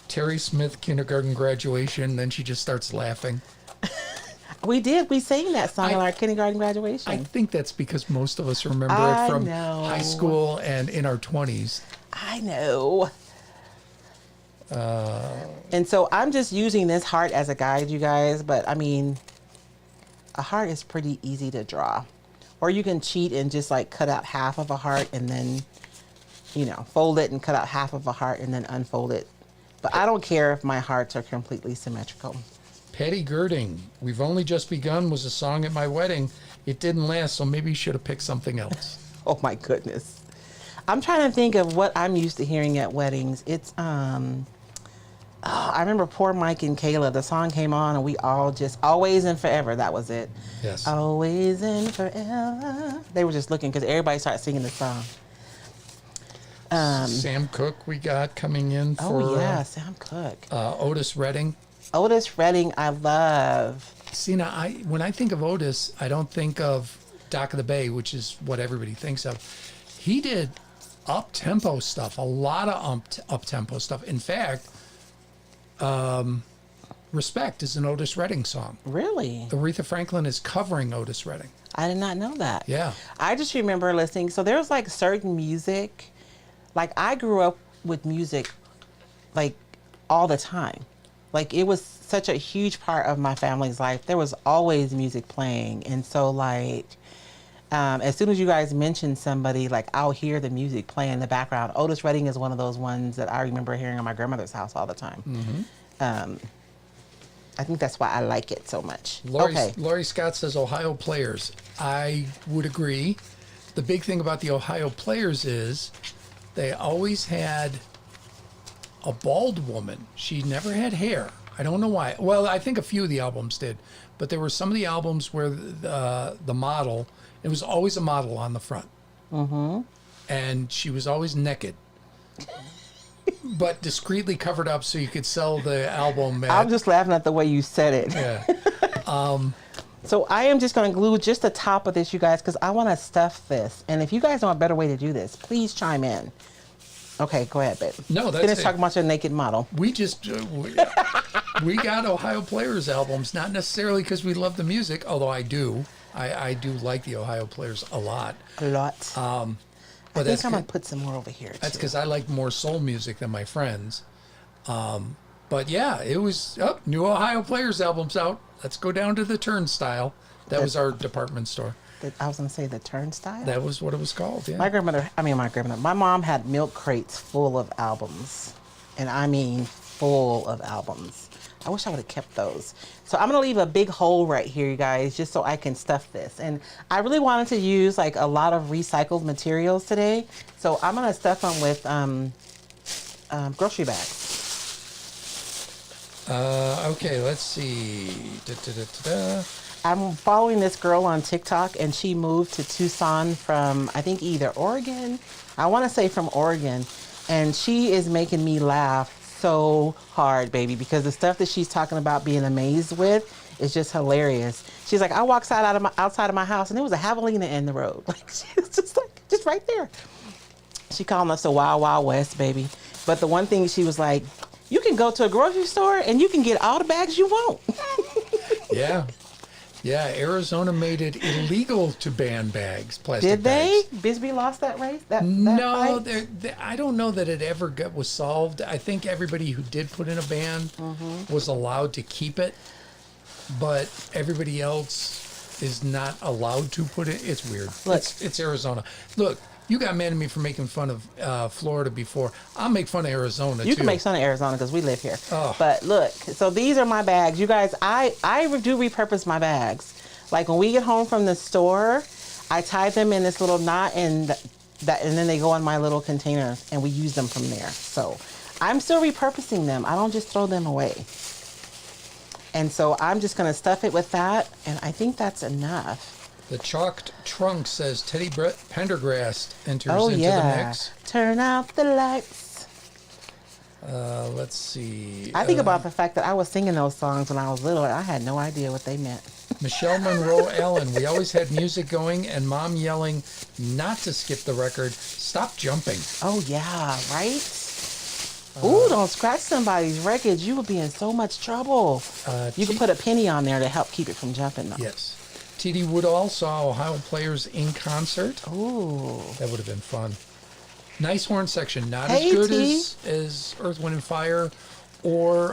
Terry Smith, kindergarten graduation. Then she just starts laughing. We did. We sang that song at our kindergarten graduation. I think that's because most of us remember it from high school and in our 20s. I know. And so I'm just using this heart as a guide, you guys. But I mean, a heart is pretty easy to draw. Or you can cheat and just like cut out half of a heart and then, fold it and cut out half of a heart and then unfold it. But I don't care if my hearts are completely symmetrical. Patty Girding, We've Only Just Begun was a song at my wedding. It didn't last, so maybe you should have picked something else. Oh my goodness. I'm trying to think of what I'm used to hearing at weddings. It's, I remember Poor Mike and Kayla, the song came on and we all just, Always and Forever, that was it. Yes. Always and Forever. They were just looking because everybody started singing the song. Sam Cooke we got coming in for... Oh yeah, Sam Cooke. Otis Redding. Otis Redding, I love. See, now, when I think of Otis, I don't think of Dock of the Bay, which is what everybody thinks of. He did up-tempo stuff, a lot of up-tempo stuff. In fact, Respect is an Otis Redding song. Really? Aretha Franklin is covering Otis Redding. I did not know that. Yeah. I just remember listening. So there's like certain music, like I grew up with music like all the time. Like, it was such a huge part of my family's life. There was always music playing. And so, like, as soon as you guys mention somebody, like, I'll hear the music playing in the background. Otis Redding is one of those ones that I remember hearing in my grandmother's house all the time. I think that's why I like it so much. Laurie Scott says Ohio Players. I would agree. The big thing about the Ohio Players is they always had a bald woman. She never had hair. I don't know why. Well, I think a few of the albums did, but there were some of the albums where the model, it was always a model on the front. And she was always naked. But discreetly covered up so you could sell the album. I'm just laughing at the way you said it. Yeah. So I am just going to glue just the top of this, you guys, because I want to stuff this. And if you guys know a better way to do this, please chime in. Okay, go ahead, babe. No, that's Finish talking about your naked model. We just we got Ohio Players albums, not necessarily because we love the music, although I do. I do like the Ohio Players a lot. A lot. But I think I'm going to put some more over here, That's too. because I like more soul music than my friends. But yeah, it was new Ohio Players albums out. Let's go down to the Turnstile. That was our department store. I was going to say the Turnstile? That was what it was called, yeah. My mom had milk crates full of albums. And I mean full of albums. I wish I would have kept those. So I'm going to leave a big hole right here, you guys, just so I can stuff this. And I really wanted to use like a lot of recycled materials today. So I'm going to stuff them with grocery bags. Okay, let's see. I'm following this girl on TikTok, and she moved to Tucson from, I think, either Oregon. I want to say from Oregon. And she is making me laugh so hard, baby, because the stuff that she's talking about being amazed with is just hilarious. She's like, I walked outside of my house, and there was a javelina in the road. Like, she was just right there. She calling us the Wild Wild West, baby. But the one thing she was like, you can go to a grocery store and you can get all the bags you want. Yeah. Yeah, Arizona made it illegal to ban bags, plastic Did they? bags. Bisbee lost that race? No, I don't know that it ever was solved. I think everybody who did put in a ban was allowed to keep it, but everybody else is not allowed to put it. It's weird. Look. It's Arizona. Look, you got mad at me for making fun of Florida before. I'll make fun of Arizona, too. You can make fun of Arizona because we live here. Oh. But look, so these are my bags. You guys, I do repurpose my bags. Like when we get home from the store, I tie them in this little knot and then they go in my little container and we use them from there. So I'm still repurposing them. I don't just throw them away. And so I'm just going to stuff it with that. And I think that's enough. The Chalked Trunk says Teddy Pendergrast enters into the mix. Turn out the lights. Let's see. I think about the fact that I was singing those songs when I was little and I had no idea what they meant. Michelle Monroe Allen, we always had music going and mom yelling not to skip the record, stop jumping. Oh, yeah, right? Ooh, don't scratch somebody's records. You would be in so much trouble. You could put a penny on there to help keep it from jumping, though. Yes. T.D. Woodall saw Ohio Players in concert. Ooh. That would have been fun. Nice horn section. Not Hey, as good T. as Earth, Wind, and Fire. Or,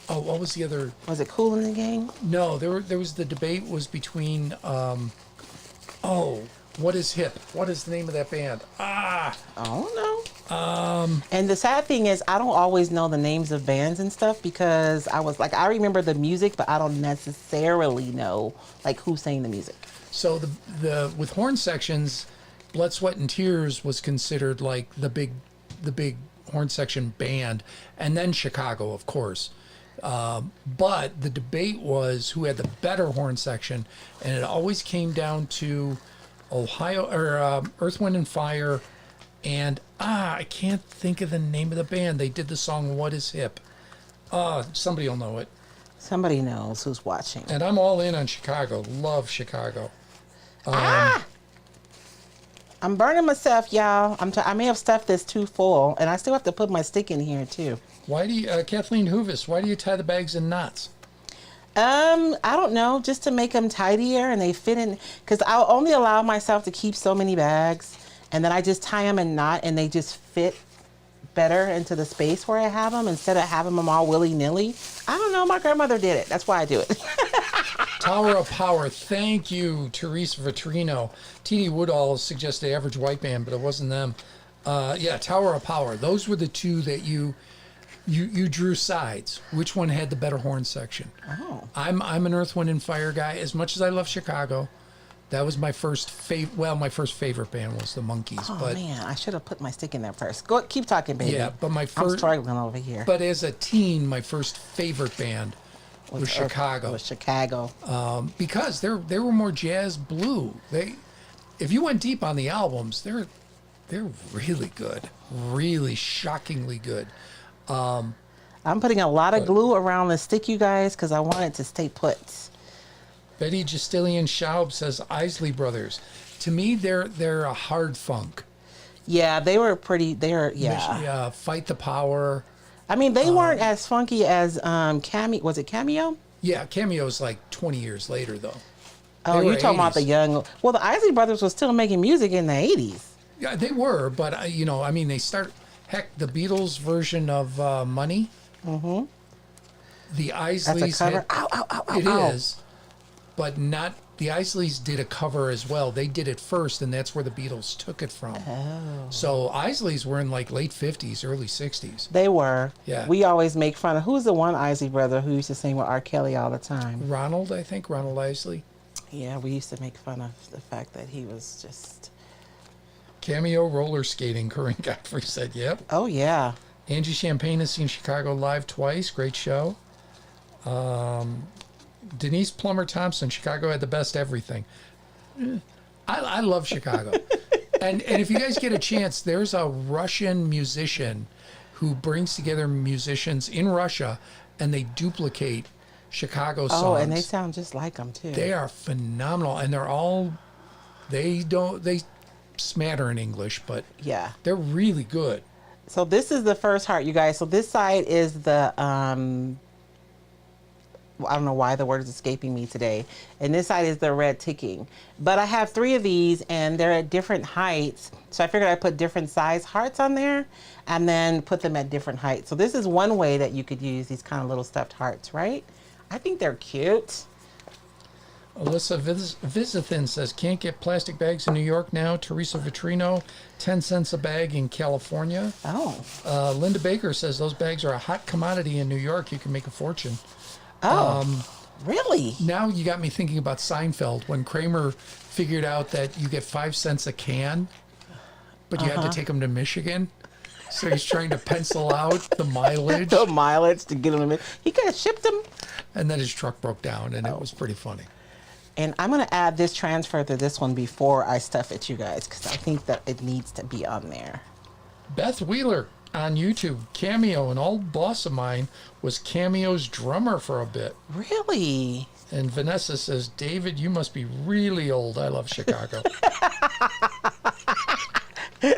what was the other? Was it Cool in the Gang? No, there was the debate was between, what is hip? What is the name of that band? I don't know. And the sad thing is, I don't always know the names of bands and stuff because I remember the music, but I don't necessarily know like who sang the music. So the with horn sections, Blood, Sweat, and Tears was considered like the big horn section band, and then Chicago, of course. But the debate was who had the better horn section, and it always came down to Ohio or Earth, Wind, and Fire. And I can't think of the name of the band. They did the song "What Is Hip." Somebody will know it. Somebody knows who's watching. And I'm all in on Chicago. Love Chicago. I'm burning myself, y'all. I may have stuffed this too full, and I still have to put my stick in here too. Why do you, Kathleen Hoovis? Why do you tie the bags in knots? I don't know, just to make them tidier and they fit in. Because I'll only allow myself to keep so many bags, and then I just tie them in knot, and they just fit better into the space where I have them instead of having them all willy-nilly. I don't know. My grandmother did it. That's why I do it. Tower of Power. Thank you, Teresa Vitrino. T.D. Woodall suggested Average White Band, but it wasn't them. Yeah, Tower of Power. Those were the two that you drew sides. Which one had the better horn section? Oh. I'm an Earth, Wind, and Fire guy. As much as I love Chicago, that was my first favorite. Well, my first favorite band was the Monkees. Oh, but man. I should have put my stick in there first. Go, keep talking, baby. yeah, but my I'm first. struggling over here. But as a teen, my first favorite band was Chicago. Was Chicago. Because they were more jazz blue. If you went deep on the albums, they're really good, really shockingly good. I'm putting a lot of glue around the stick, you guys, because I want it to stay put. Betty Justilian Schaub says Isley Brothers. To me, they're a hard funk. Yeah, they were pretty. Yeah. Fight the Power. I mean, they weren't as funky as Cameo. Was it Cameo? Yeah, Cameo's like 20 years later though. Oh, you're talking about the young. Well, the Isley Brothers was still making music in the 80s. Yeah, they were, but I mean, they start. Heck, the Beatles version of Money. Mm-hmm. The Isleys. That's a cover. Ow, ow, ow, ow, It ow. is, but not. The Isleys did a cover as well. They did it first, and that's where the Beatles took it from. Oh. So Isleys were in like late 50s, early 60s. They were. Yeah. We always make fun of who's the one Isley brother who used to sing with R. Kelly all the time. Ronald, I think, Ronald Isley. Yeah, we used to make fun of the fact that he was just. Cameo roller skating, Corinne Godfrey said, yep. Oh, yeah. Angie Champagne has seen Chicago live twice. Great show. Denise Plummer Thompson, Chicago had the best everything. I love Chicago. and if you guys get a chance, there's a Russian musician who brings together musicians in Russia and they duplicate Chicago songs. Oh, and they sound just like them, too. They are phenomenal. And they smatter in English, but yeah, they're really good. So this is the first heart, you guys. So this side is the, I don't know why the word is escaping me today. And this side is the red ticking. But I have 3 of these and they're at different heights. So I figured I'd put different size hearts on there and then put them at different heights. So this is one way that you could use these kind of little stuffed hearts, right? I think they're cute. Alyssa Visithin says, can't get plastic bags in New York now. Teresa Vitrino, 10 cents a bag in California. Oh. Linda Baker says, those bags are a hot commodity in New York. You can make a fortune. Oh, really? Now you got me thinking about Seinfeld when Kramer figured out that you get 5 cents a can, but you had to take them to Michigan. So he's trying to pencil out the mileage. The mileage to get them in. He could have shipped them. And then his truck broke down, and it was pretty funny. And I'm going to add this transfer to this one before I stuff it, you guys, because I think that it needs to be on there. Beth Wheeler on YouTube, Cameo, an old boss of mine was Cameo's drummer for a bit. Really? And Vanessa says, David, you must be really old. I love Chicago.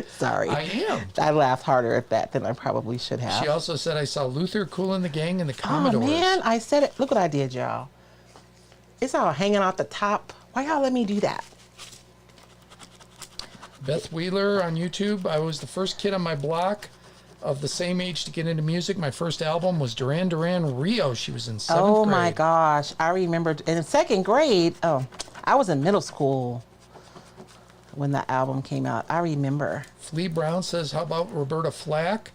Sorry. I am. I laughed harder at that than I probably should have. She also said, I saw Luther, Kool and the Gang, and the Commodores. Oh, man, I said it. Look what I did, y'all. It's all hanging off the top. Why y'all let me do that? Beth Wheeler on YouTube, I was the first kid on my block of the same age to get into music. My first album was Duran Duran Rio. She was in 7th grade. Oh, my gosh. I remember in 2nd grade. Oh, I was in middle school when that album came out. I remember. Flea Brown says, how about Roberta Flack?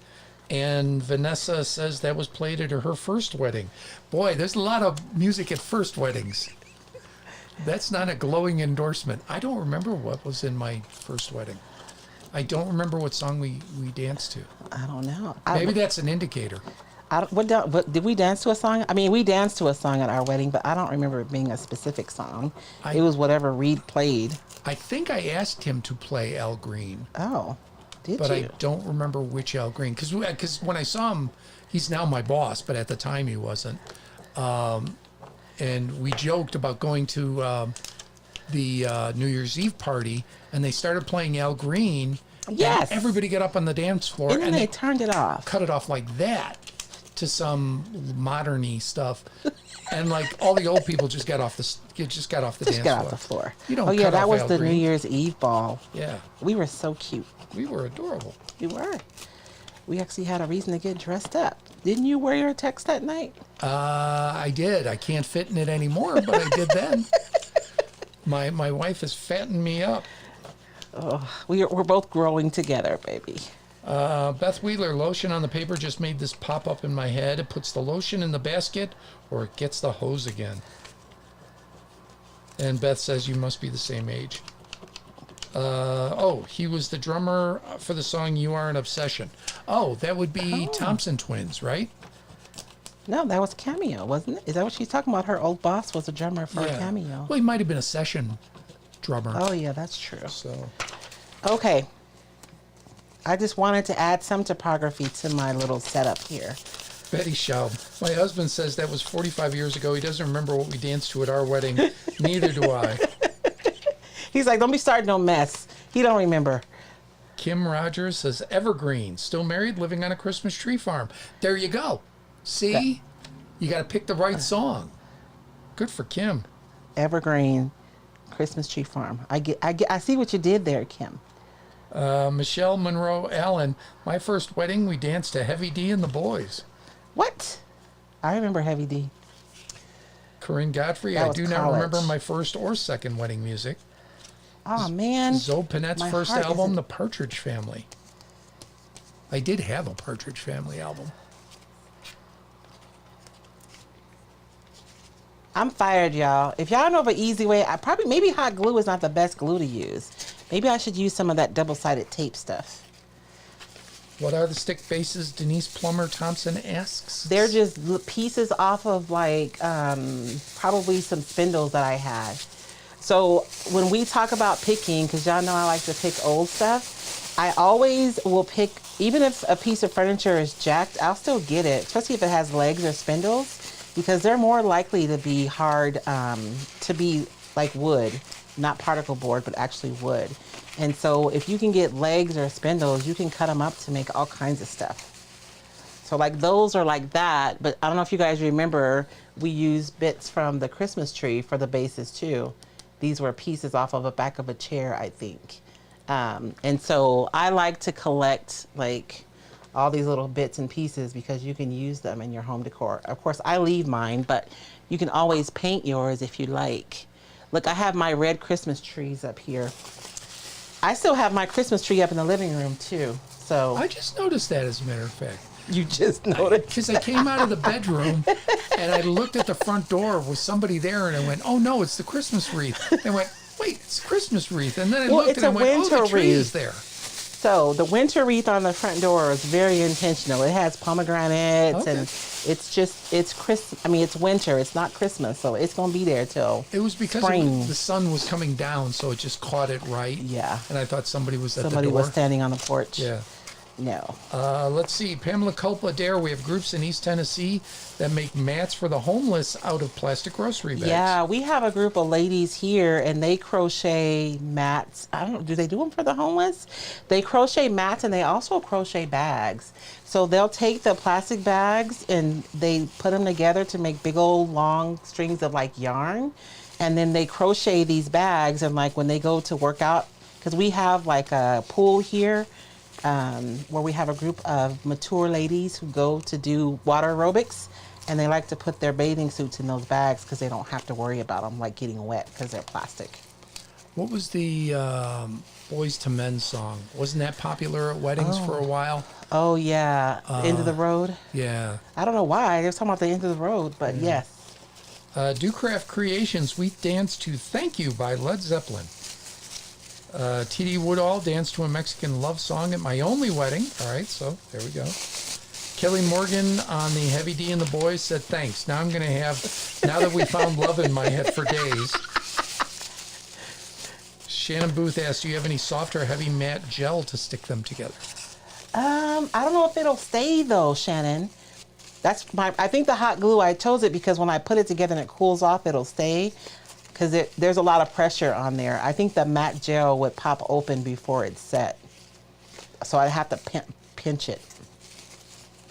And Vanessa says that was played at her first wedding. Boy, there's a lot of music at first weddings. That's not a glowing endorsement. I don't remember what was in my first wedding. I don't remember what song we danced to. I don't know. Maybe that's an indicator. What did we dance to a song? I mean, we danced to a song at our wedding, but I don't remember it being a specific song. It was whatever Reed played. I think I asked him to play Al Green. Oh, did but you? I don't remember which Al Green. Because when I saw him, he's now my boss, but at the time he wasn't. And we joked about going to the New Year's Eve party, and they started playing Al Green. Yes. And everybody got up on the dance floor. And then they turned it off. Cut it off like that to some modern-y stuff. And like all the old people just got off the dance floor. Got off the floor. You don't. Oh yeah, cut that off was Al the Green. New Year's Eve ball. Yeah. We were so cute. We were adorable. We were. We actually had a reason to get dressed up. Didn't you wear your tux that night? I did. I can't fit in it anymore, but I did then. My wife has fattened me up. Oh, we're both growing together, baby. Beth Wheeler, lotion on the paper just made this pop up in my head. It puts the lotion in the basket or it gets the hose again. And Beth says you must be the same age. He was the drummer for the song You Are an Obsession. Oh, that would be Thompson Twins, right? No, that was Cameo, wasn't it? Is that what she's talking about? Her old boss was a drummer for Cameo. Well, he might have been a session drummer. Oh, yeah, that's true. So, okay. I just wanted to add some topography to my little setup here. Betty Schaub. My husband says that was 45 years ago. He doesn't remember what we danced to at our wedding. Neither do I. He's like, don't be starting no mess. He don't remember. Kim Rogers says, Evergreen, still married, living on a Christmas tree farm. There you go. See? You got to pick the right song. Good for Kim. Evergreen, Christmas tree farm. I see what you did there, Kim. Michelle Monroe Allen, my first wedding, we danced to Heavy D and the Boys. What? I remember Heavy D. Corinne Godfrey, I do not remember my first or second wedding music. Oh, man. Zoe Pinette's first album, The Partridge Family. I did have a Partridge Family album. I'm fired, y'all. If y'all know of an easy way, maybe hot glue is not the best glue to use. Maybe I should use some of that double-sided tape stuff. What are the stick bases? Denise Plummer Thompson asks. They're just pieces off of like probably some spindles that I had. So when we talk about picking, because y'all know I like to pick old stuff, I always will pick, even if a piece of furniture is jacked, I'll still get it, especially if it has legs or spindles, because they're more likely to be hard, to be like wood, not particle board, but actually wood. And so if you can get legs or spindles, you can cut them up to make all kinds of stuff. So like those are like that, but I don't know if you guys remember, we used bits from the Christmas tree for the bases too. These were pieces off of the back of a chair, I think. And so I like to collect like all these little bits and pieces because you can use them in your home decor. Of course, I leave mine, but you can always paint yours if you like. Look, I have my red Christmas trees up here. I still have my Christmas tree up in the living room too. So I just noticed that, as a matter of fact. You just noticed? Because I came out of the bedroom and I looked at the front door with somebody there and I went, oh no, it's the Christmas wreath. And I went, wait, it's the Christmas wreath. And then I looked and I went, oh, the tree is there. So the winter wreath on the front door is very intentional. It has pomegranates and it's winter. It's not Christmas, so it's going to be there till It was because the sun was coming down, so it just caught it right. Yeah. And I thought somebody was at the door. Somebody was standing on the porch. Yeah. No. Let's see. Pamela Culpa Dare. We have groups in East Tennessee that make mats for the homeless out of plastic grocery bags. Yeah, we have a group of ladies here, and they crochet mats. I don't know. Do they do them for the homeless? They crochet mats, and they also crochet bags. So they'll take the plastic bags, and they put them together to make big old long strings of like yarn. And then they crochet these bags, and like when they go to work out, because we have like a pool here, where we have a group of mature ladies who go to do water aerobics, and they like to put their bathing suits in those bags because they don't have to worry about them like getting wet because they're plastic. What was the Boys to Men song? Wasn't that popular at weddings for a while? Oh yeah, End of the Road. Yeah. I don't know why they were talking about the end of the road, but yes. Dewcraft Creations, we danced to Thank You by Led Zeppelin. T.D. Woodall danced to a Mexican love song at my only wedding. All right, so there we go. Kelly Morgan on the Heavy D and the Boys said, thanks. Now I'm going to have, now that we found love in my head for days. Shannon Booth asked, do you have any soft or heavy matte gel to stick them together? I don't know if it'll stay though, Shannon. I think the hot glue, I chose it because when I put it together and it cools off, it'll stay. Because there's a lot of pressure on there. I think the matte gel would pop open before it's set. So I'd have to pinch it.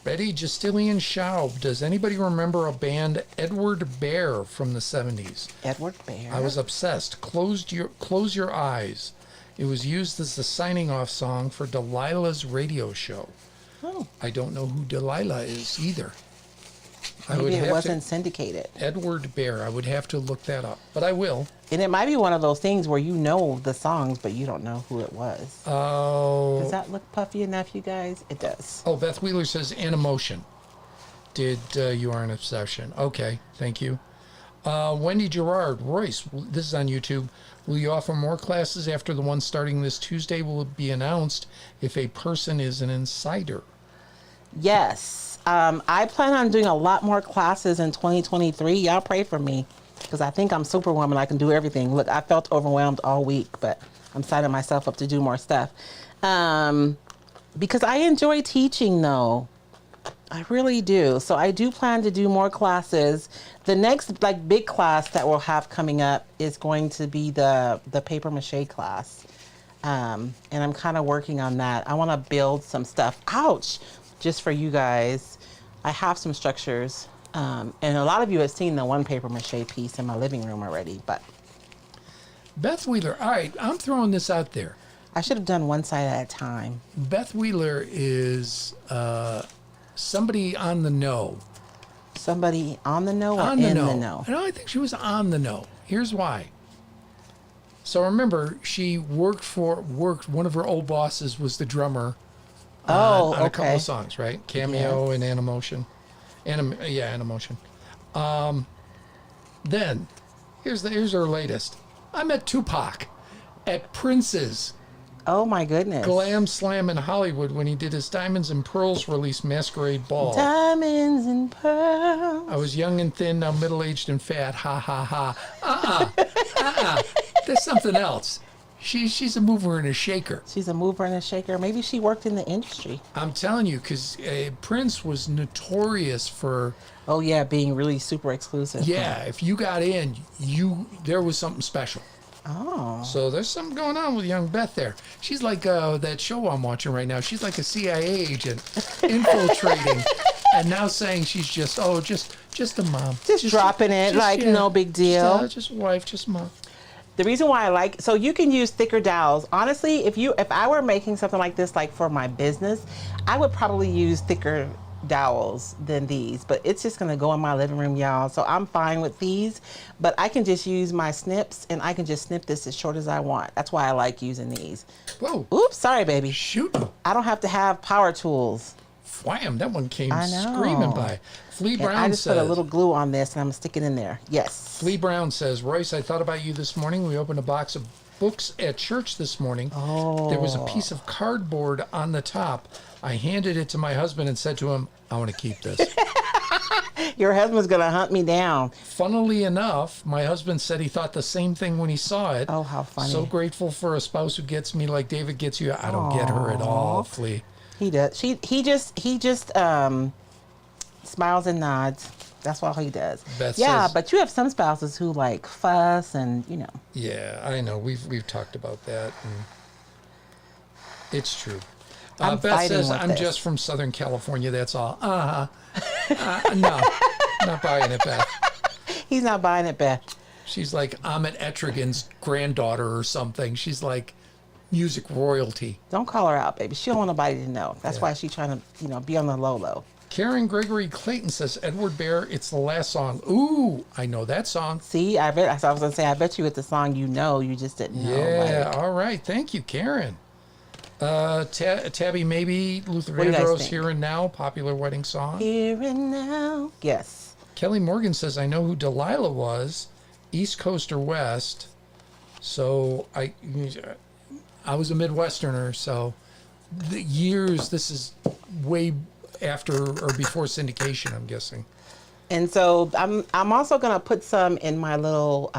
Betty Justilian Schaub, does anybody remember a band Edward Bear from the 70s? Edward Bear? I was obsessed. Close Your Eyes. It was used as the signing off song for Delilah's radio show. Oh. I don't know who Delilah is either. Maybe it wasn't syndicated. Edward Bear. I would have to look that up, but I will. And it might be one of those things where you know the songs, but you don't know who it was. Oh. Does that look puffy enough, you guys? It does. Oh, Beth Wheeler says Animotion. Did You Are an Obsession. Okay, thank you. Wendy Gerard, Royce, this is on YouTube. Will you offer more classes after the one starting this Tuesday? Will it be announced if a person is an insider? Yes. I plan on doing a lot more classes in 2023. Y'all pray for me because I think I'm Superwoman. I can do everything. Look, I felt overwhelmed all week, but I'm signing myself up to do more stuff. Because I enjoy teaching, though. I really do. So I do plan to do more classes. The next big class that we'll have coming up is going to be the paper mache class. And I'm kind of working on that. I want to build some stuff. Ouch! Just for you guys. I have some structures. And a lot of you have seen the one paper mache piece in my living room already, but. Beth Wheeler, all right, I'm throwing this out there. I should have done one side at a time. Beth Wheeler is somebody on the know. Somebody on the know or in the know? No, I think she was on the know. Here's why. So remember, she worked, one of her old bosses was the drummer on a couple of songs, right? Cameo and Animotion. Animotion. Then, here's her latest. I met Tupac at Prince's Oh my goodness. Glam Slam in Hollywood when he did his Diamonds and Pearls release Masquerade Ball. Diamonds and pearls. I was young and thin, now middle-aged and fat. Ha, ha, ha. There's something else. She's a mover and a shaker. She's a mover and a shaker. Maybe she worked in the industry. I'm telling you, because Prince was notorious for... Oh, yeah, being really super exclusive. Yeah, if you got in, there was something special. Oh. So there's something going on with young Beth there. She's like that show I'm watching right now. She's like a CIA agent infiltrating and now saying she's just a mom. Just dropping it no big deal. Just wife, just mom. The reason why so you can use thicker dowels. Honestly, if I were making something like this, like for my business, I would probably use thicker dowels than these, but it's just gonna go in my living room, y'all. So I'm fine with these, but I can just use my snips and I can just snip this as short as I want. That's why I like using these. Whoa. Oops, sorry, baby. Shoot. I don't have to have power tools. Wham, that one came screaming by. Flea Brown I just put a little glue on this and I'm gonna stick it in there. Yes. Flea Brown says, Royce, I thought about you this morning. We opened a box of books at church this morning. Oh. There was a piece of cardboard on the top. I handed it to my husband and said to him, I want to keep this. Your husband's gonna hunt me down. Funnily enough, my husband said he thought the same thing when he saw it. Oh, how funny. So grateful for a spouse who gets me like David gets you. I don't get her at all, Flea. He does. He just smiles and nods. That's all he does. Beth says, but you have some spouses who like fuss and Yeah, I know. We've talked about that. And it's true. I'm Beth says, with I'm this. just from Southern California, that's all. No, not buying it, Beth. He's not buying it, Beth. She's like Ahmet Etrigan's granddaughter or something. She's like music royalty. Don't call her out, baby. She don't want nobody to know. That's why she's trying to, be on the low. Karen Gregory Clayton says, Edward Bear, it's the last song. Ooh, I know that song. See, I was going to say, I bet you it's the song you just didn't know. Yeah, all right. Thank you, Karen. Tabby Maybe, Luther What do you guys Vandross, think? Here and Now, popular wedding song. Here and now. Yes. Kelly Morgan says, I know who Delilah was, East Coast or West. So I was a Midwesterner, so this is way after or before syndication, I'm guessing. And so I'm also gonna put some in my little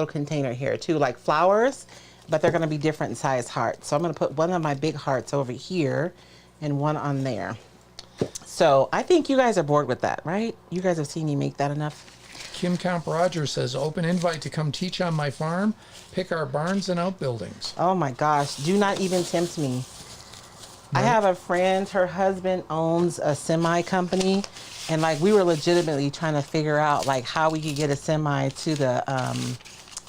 container here too, like flowers, but they're gonna be different size hearts. So I'm gonna put one of my big hearts over here and one on there. So I think you guys are bored with that, right? You guys have seen me make that enough. Kim Comp Rogers says, open invite to come teach on my farm, pick our barns and outbuildings. Oh my gosh, do not even tempt me. I have a friend, her husband owns a semi company, and we were legitimately trying to figure out how we could get a semi to the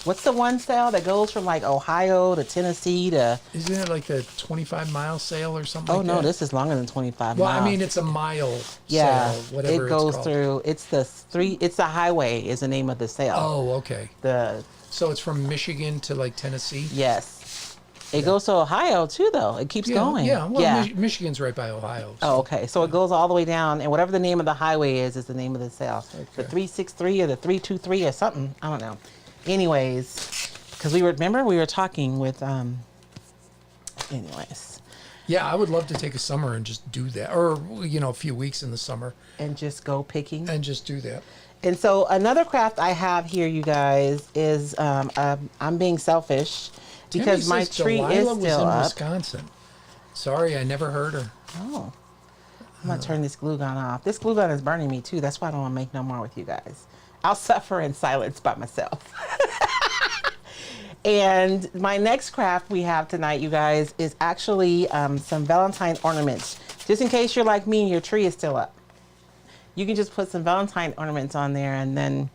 What's the one sail that goes from like Ohio to Tennessee to? Isn't it like the 25-mile sail or something Oh like no, that? this is longer than 25 Well, miles. I mean, it's a mile yeah, sail, whatever it goes it's called. through. It's the three. It's the highway is the name of the sail. Oh, okay. The So it's from Michigan to like Tennessee? yes, it goes to Ohio too though. It keeps going. Yeah, well, yeah. Michigan's right by Ohio. So. Oh, okay. So it goes all the way down, and whatever the name of the highway is the name of the sail. The 363 or the 323 or something. I don't know. Anyways, because we were talking with anyways. Yeah, I would love to take a summer and just do that, or a few weeks in the summer And just go picking. and just do that. And so another craft I have here, you guys, is I'm being selfish because Tammy my says tree Delilah is was still in up. Wisconsin. Sorry, I never heard her. Oh. I'm gonna turn this glue gun off. This glue gun is burning me too. That's why I don't want to make no more with you guys. I'll suffer in silence by myself. And my next craft we have tonight, you guys, is actually some Valentine ornaments. Just in case you're like me and your tree is still up. You can just put some Valentine ornaments on there and then,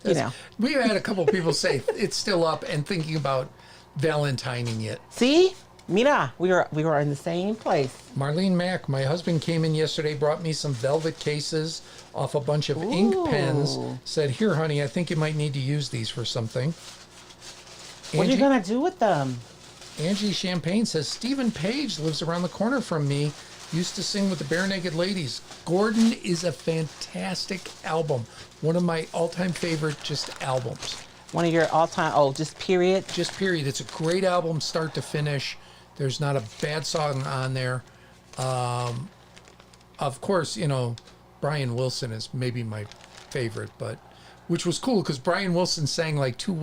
Yeah. We had a couple people say it's still up and thinking about Valentining it. See? Mira, we were in the same place. Marlene Mack, my husband came in yesterday, brought me some velvet cases off a bunch of ink pens. Said, "Here, honey, I think you might need to use these for something." What are you gonna do with them? Angie Champagne says, Stephen Page lives around the corner from me. Used to sing with the Bare Naked Ladies. Gordon is a fantastic album. One of my all-time favorite albums. One of your all-time, just period? Just period. It's a great album, start to finish. There's not a bad song on there. Of course, Brian Wilson is maybe my favorite, but which was cool because Brian Wilson sang like two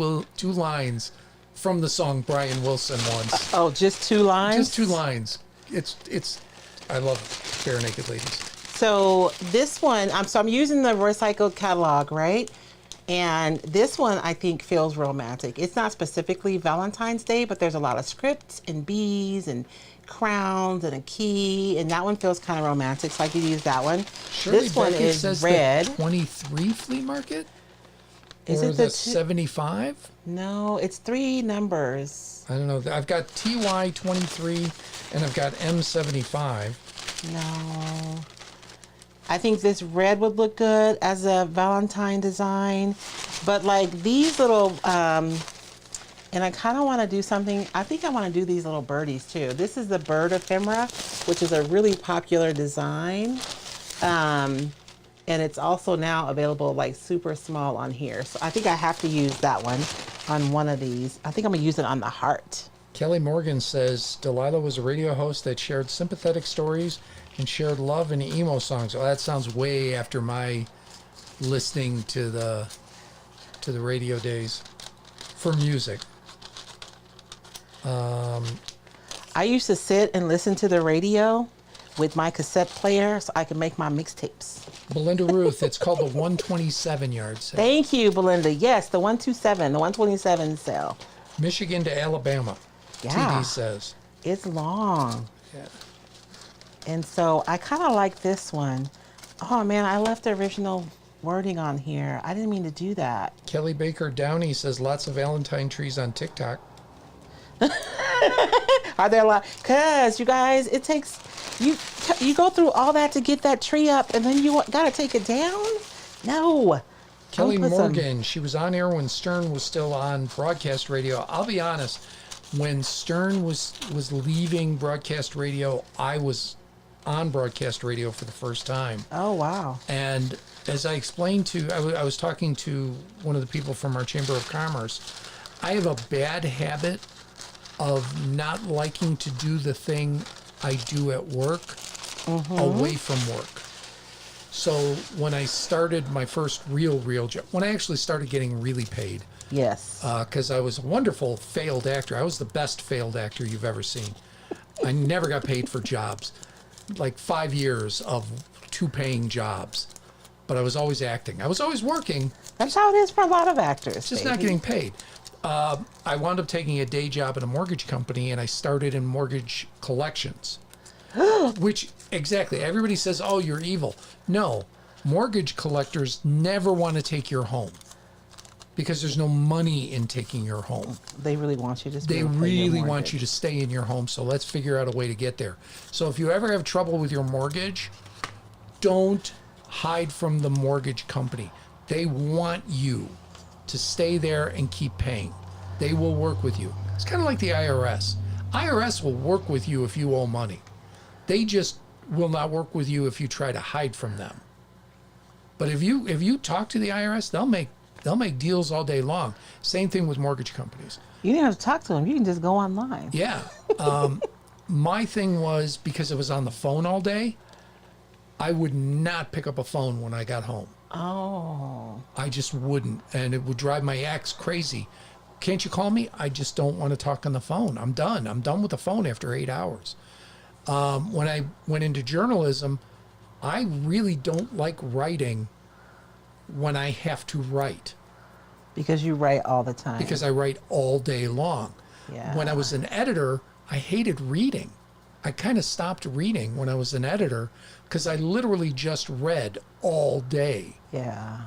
lines from the song Brian Wilson once. Oh, just 2 lines? Just 2 lines. I love Bare Naked Ladies. So this one, I'm using the recycled catalog, right? And this one I think feels romantic. It's not specifically Valentine's Day, but there's a lot of scripts and bees and crowns and a key, and that one feels kind of romantic, so I could use that one. Shirley This one Beckett is says red. The 23 flea market? Is or it the the 75? No, it's 3 numbers. I don't know. I've got TY23 and I've got M75. No. I think this red would look good as a Valentine design. But like these little, and I kind of want to do something, I think I want to do these little birdies too. This is the bird ephemera, which is a really popular design. And it's also now available like super small on here. So I think I have to use that one on one of these. I think I'm gonna use it on the heart. Kelly Morgan says Delilah was a radio host that shared sympathetic stories and shared love and emo songs. Oh, that sounds way after my listening to the radio days for music. I used to sit and listen to the radio with my cassette player so I could make my mixtapes. Belinda Ruth, it's called the 127 yard sale. Thank you, Belinda. Yes, the 127, the 127 sale. Michigan to Alabama. Yeah. TD says. It's long. Yeah. And so I kind of like this one. Oh man, I left the original wording on here. I didn't mean to do that. Kelly Baker Downey says lots of Valentine trees on TikTok. Are there a lot? Cause you guys, it takes you go through all that to get that tree up, and then you gotta take it down. No. Kelly Don't put some- Morgan, she was on air when Stern was still on broadcast radio. I'll be honest, when Stern was leaving broadcast radio, I was on broadcast radio for the first time. Oh wow. And as I explained to, I was talking to one of the people from our Chamber of Commerce. I have a bad habit of not liking to do the thing I do at work away from work. So when I started my first real job, when I actually started getting really paid, Yes. because I was a wonderful failed actor. I was the best failed actor you've ever seen. I never got paid for jobs. Like 5 years of 2 paying jobs. But I was always acting. I was always working, That's how it is for a lot of actors. just not getting paid. I wound up taking a day job at a mortgage company, and I started in mortgage collections. Which, exactly, everybody says, oh, you're evil. No, mortgage collectors never want to take your home because there's no money in taking your home. They really want you to. They really want you to stay in your home. So let's figure out a way to get there. So if you ever have trouble with your mortgage, don't hide from the mortgage company. They want you to stay there and keep paying. They will work with you. It's kind of like the IRS. IRS will work with you if you owe money. They just will not work with you if you try to hide from them. But if you talk to the IRS, they'll make deals all day long. Same thing with mortgage companies. You didn't have to talk to them. You can just go online. Yeah. My thing was, because it was on the phone all day, I would not pick up a phone when I got home. Oh. I just wouldn't. And it would drive my ex crazy. Can't you call me? I just don't want to talk on the phone. I'm done. I'm done with the phone after 8 hours. When I went into journalism, I really don't like writing when I have to write. Because you write all the time. Because I write all day long. Yeah. When I was an editor, I hated reading. I kind of stopped reading when I was an editor because I literally just read all day. Yeah.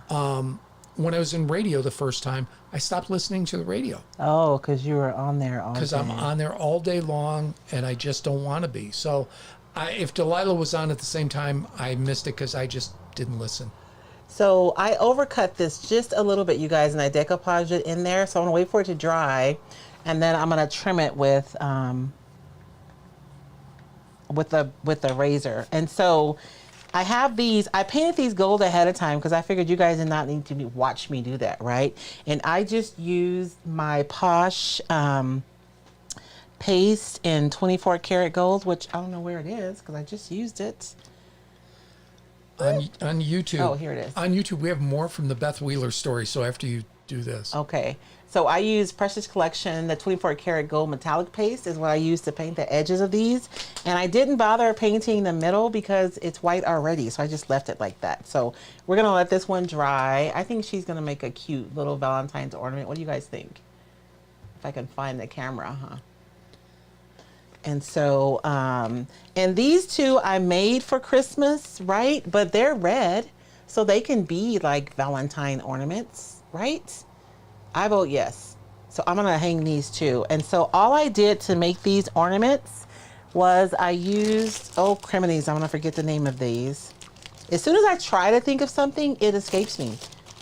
When I was in radio the first time, I stopped listening to the radio. Oh, because you were on there all day. Because I'm on there all day long, and I just don't want to be. So if Delilah was on at the same time, I missed it because I just didn't listen. So I overcut this just a little bit, you guys, and I decoupaged it in there. So I'm going to wait for it to dry, and then I'm going to trim it with the razor. And so I have these, I painted these gold ahead of time because I figured you guys did not need to watch me do that, right? And I just used my Posh paste in 24 karat gold, which I don't know where it is because I just used it. On YouTube. Oh, here it is. On YouTube, we have more from the Beth Wheeler story, so after you do this. Okay. So I use Precious Collection, the 24 karat gold metallic paste is what I use to paint the edges of these. And I didn't bother painting the middle because it's white already. So I just left it like that. So we're going to let this one dry. I think she's going to make a cute little Valentine's ornament. What do you guys think? If I can find the camera, huh? And so, and these two I made for Christmas, right? But they're red, so they can be like Valentine ornaments, right? I vote yes. So I'm gonna hang these too. And so all I did to make these ornaments was I used, oh criminies, I'm gonna forget the name of these. As soon as I try to think of something, it escapes me.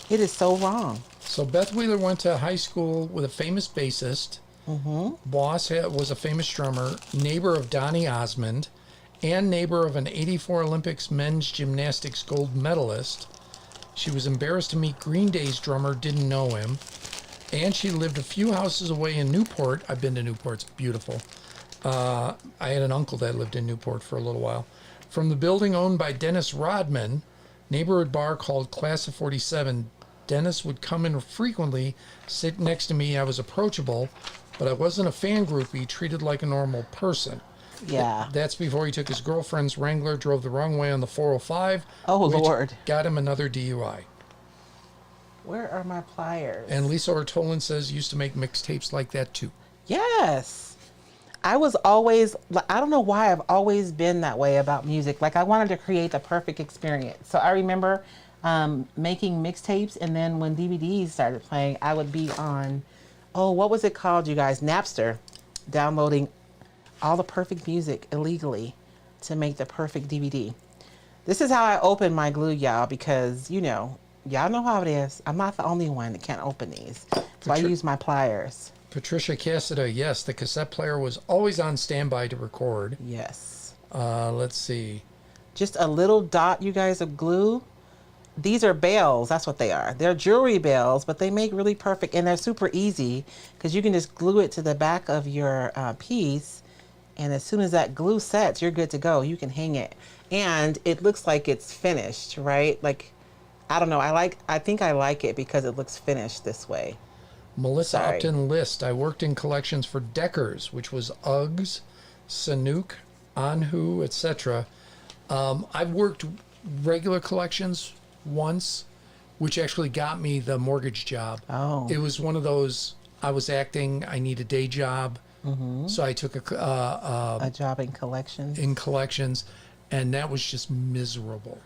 It is so wrong. So Beth Wheeler went to high school with a famous bassist. Boss was a famous drummer, neighbor of Donny Osmond, and neighbor of an '84 Olympics men's gymnastics gold medalist. She was embarrassed to meet Green Day's drummer, didn't know him. And she lived a few houses away in Newport. I've been to Newport, it's beautiful. I had an uncle that lived in Newport for a little while. From the building owned by Dennis Rodman, neighborhood bar called Class of 47. Dennis would come in frequently, sit next to me. I was approachable, but I wasn't a fan groupie, treated like a normal person. Yeah. That's before he took his girlfriend's Wrangler, drove the wrong way on the 405. Oh, which Lord. got him another DUI. Where are my pliers? And Lisa Ortolin says used to make mixtapes like that too. Yes. I was always, I don't know why I've always been that way about music. Like I wanted to create the perfect experience. So I remember making mixtapes, and then when DVDs started playing, I would be on, oh, what was it called, you guys? Napster, downloading all the perfect music illegally to make the perfect DVD. This is how I open my glue, y'all, because, you know, y'all know how it is. I'm not the only one that can't open these. So I use my pliers. Patricia Cassida, yes, the cassette player was always on standby to record. Yes. Let's see. Just a little dot, you guys, of glue. These are bails. That's what they are. They're jewelry bails, but they make really perfect, and they're super easy because you can just glue it to the back of your piece, and as soon as that glue sets, you're good to go. You can hang it, and it looks like it's finished, right? Like, I don't know. I think I like it because it looks finished this way. Melissa Sorry. Upton List. I worked in collections for Deckers, which was Uggs, Sanuk, Anhu, etc. I've worked regular collections once, which actually got me the mortgage job. Oh. It was one of those, I was acting, I need a day job. So I took A job in collections. in collections, and that was just miserable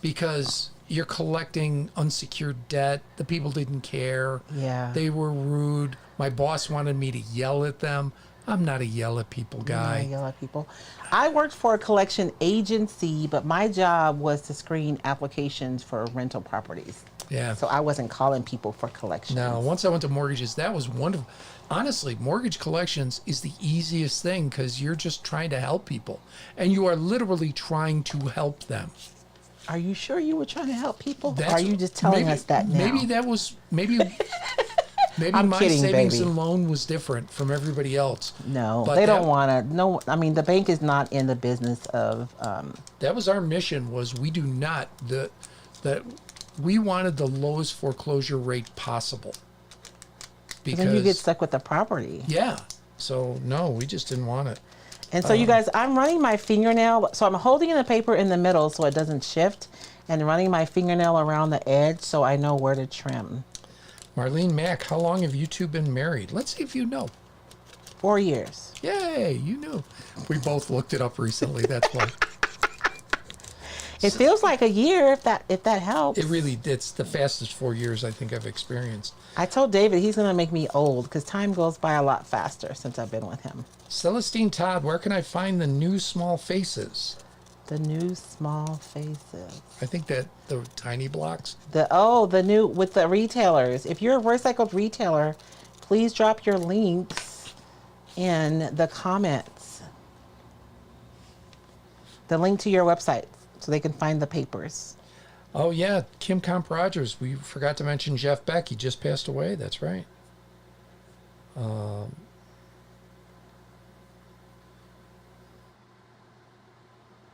because you're collecting unsecured debt. The people didn't care. Yeah. They were rude. My boss wanted me to yell at them. I'm not a yell at people guy. Yell at people. I worked for a collection agency, but my job was to screen applications for rental properties. Yeah. So I wasn't calling people for collections. No, once I went to mortgages, that was wonderful. Honestly, mortgage collections is the easiest thing because you're just trying to help people. And you are literally trying to help them. Are you sure you were trying to help people? That's, or are you just telling us that now? Maybe that was, maybe I'm my kidding, savings baby. and loan was different from everybody else. No, But they don't want to. No, I mean, the bank is not in the business of... that was our mission, was we do not, we wanted the lowest foreclosure rate possible. Because then you get stuck with the property. yeah. So no, we just didn't want it. And so you guys, I'm running my fingernail. So I'm holding the paper in the middle so it doesn't shift, and running my fingernail around the edge so I know where to trim. Marlene Mack, how long have you two been married? Let's see if you know. 4 years. Yay, you knew. We both looked it up recently. That's why. It feels like a year if that helps. It's the fastest 4 years I think I've experienced. I told David he's gonna make me old because time goes by a lot faster since I've been with him. Celestine Todd, where can I find the new small faces? The new small faces. I think that the tiny blocks. The new with the retailers. If you're a recycled retailer, please drop your links in the comments. The link to your website so they can find the papers. Oh yeah, Kim Comp Rogers. We forgot to mention Jeff Beck. He just passed away. That's right.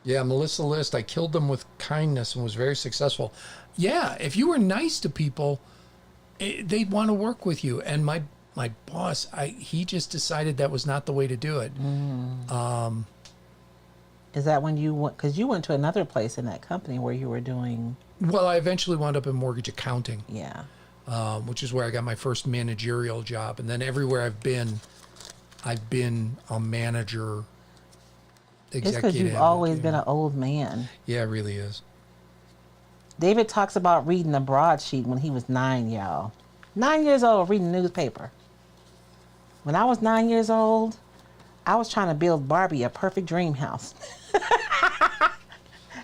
Yeah, Melissa List. I killed them with kindness and was very successful. Yeah, if you were nice to people, they'd want to work with you. And my boss, he just decided that was not the way to do it. Is that when you went? Because you went to another place in that company where you were doing. Well, I eventually wound up in mortgage accounting. Yeah. Which is where I got my first managerial job. And then everywhere I've been a manager, It's executive. because you've always been an old man. Yeah, it really is. David talks about reading the broadsheet when he was 9, y'all. 9 years old, reading the newspaper. When I was 9 years old, I was trying to build Barbie a perfect dream house.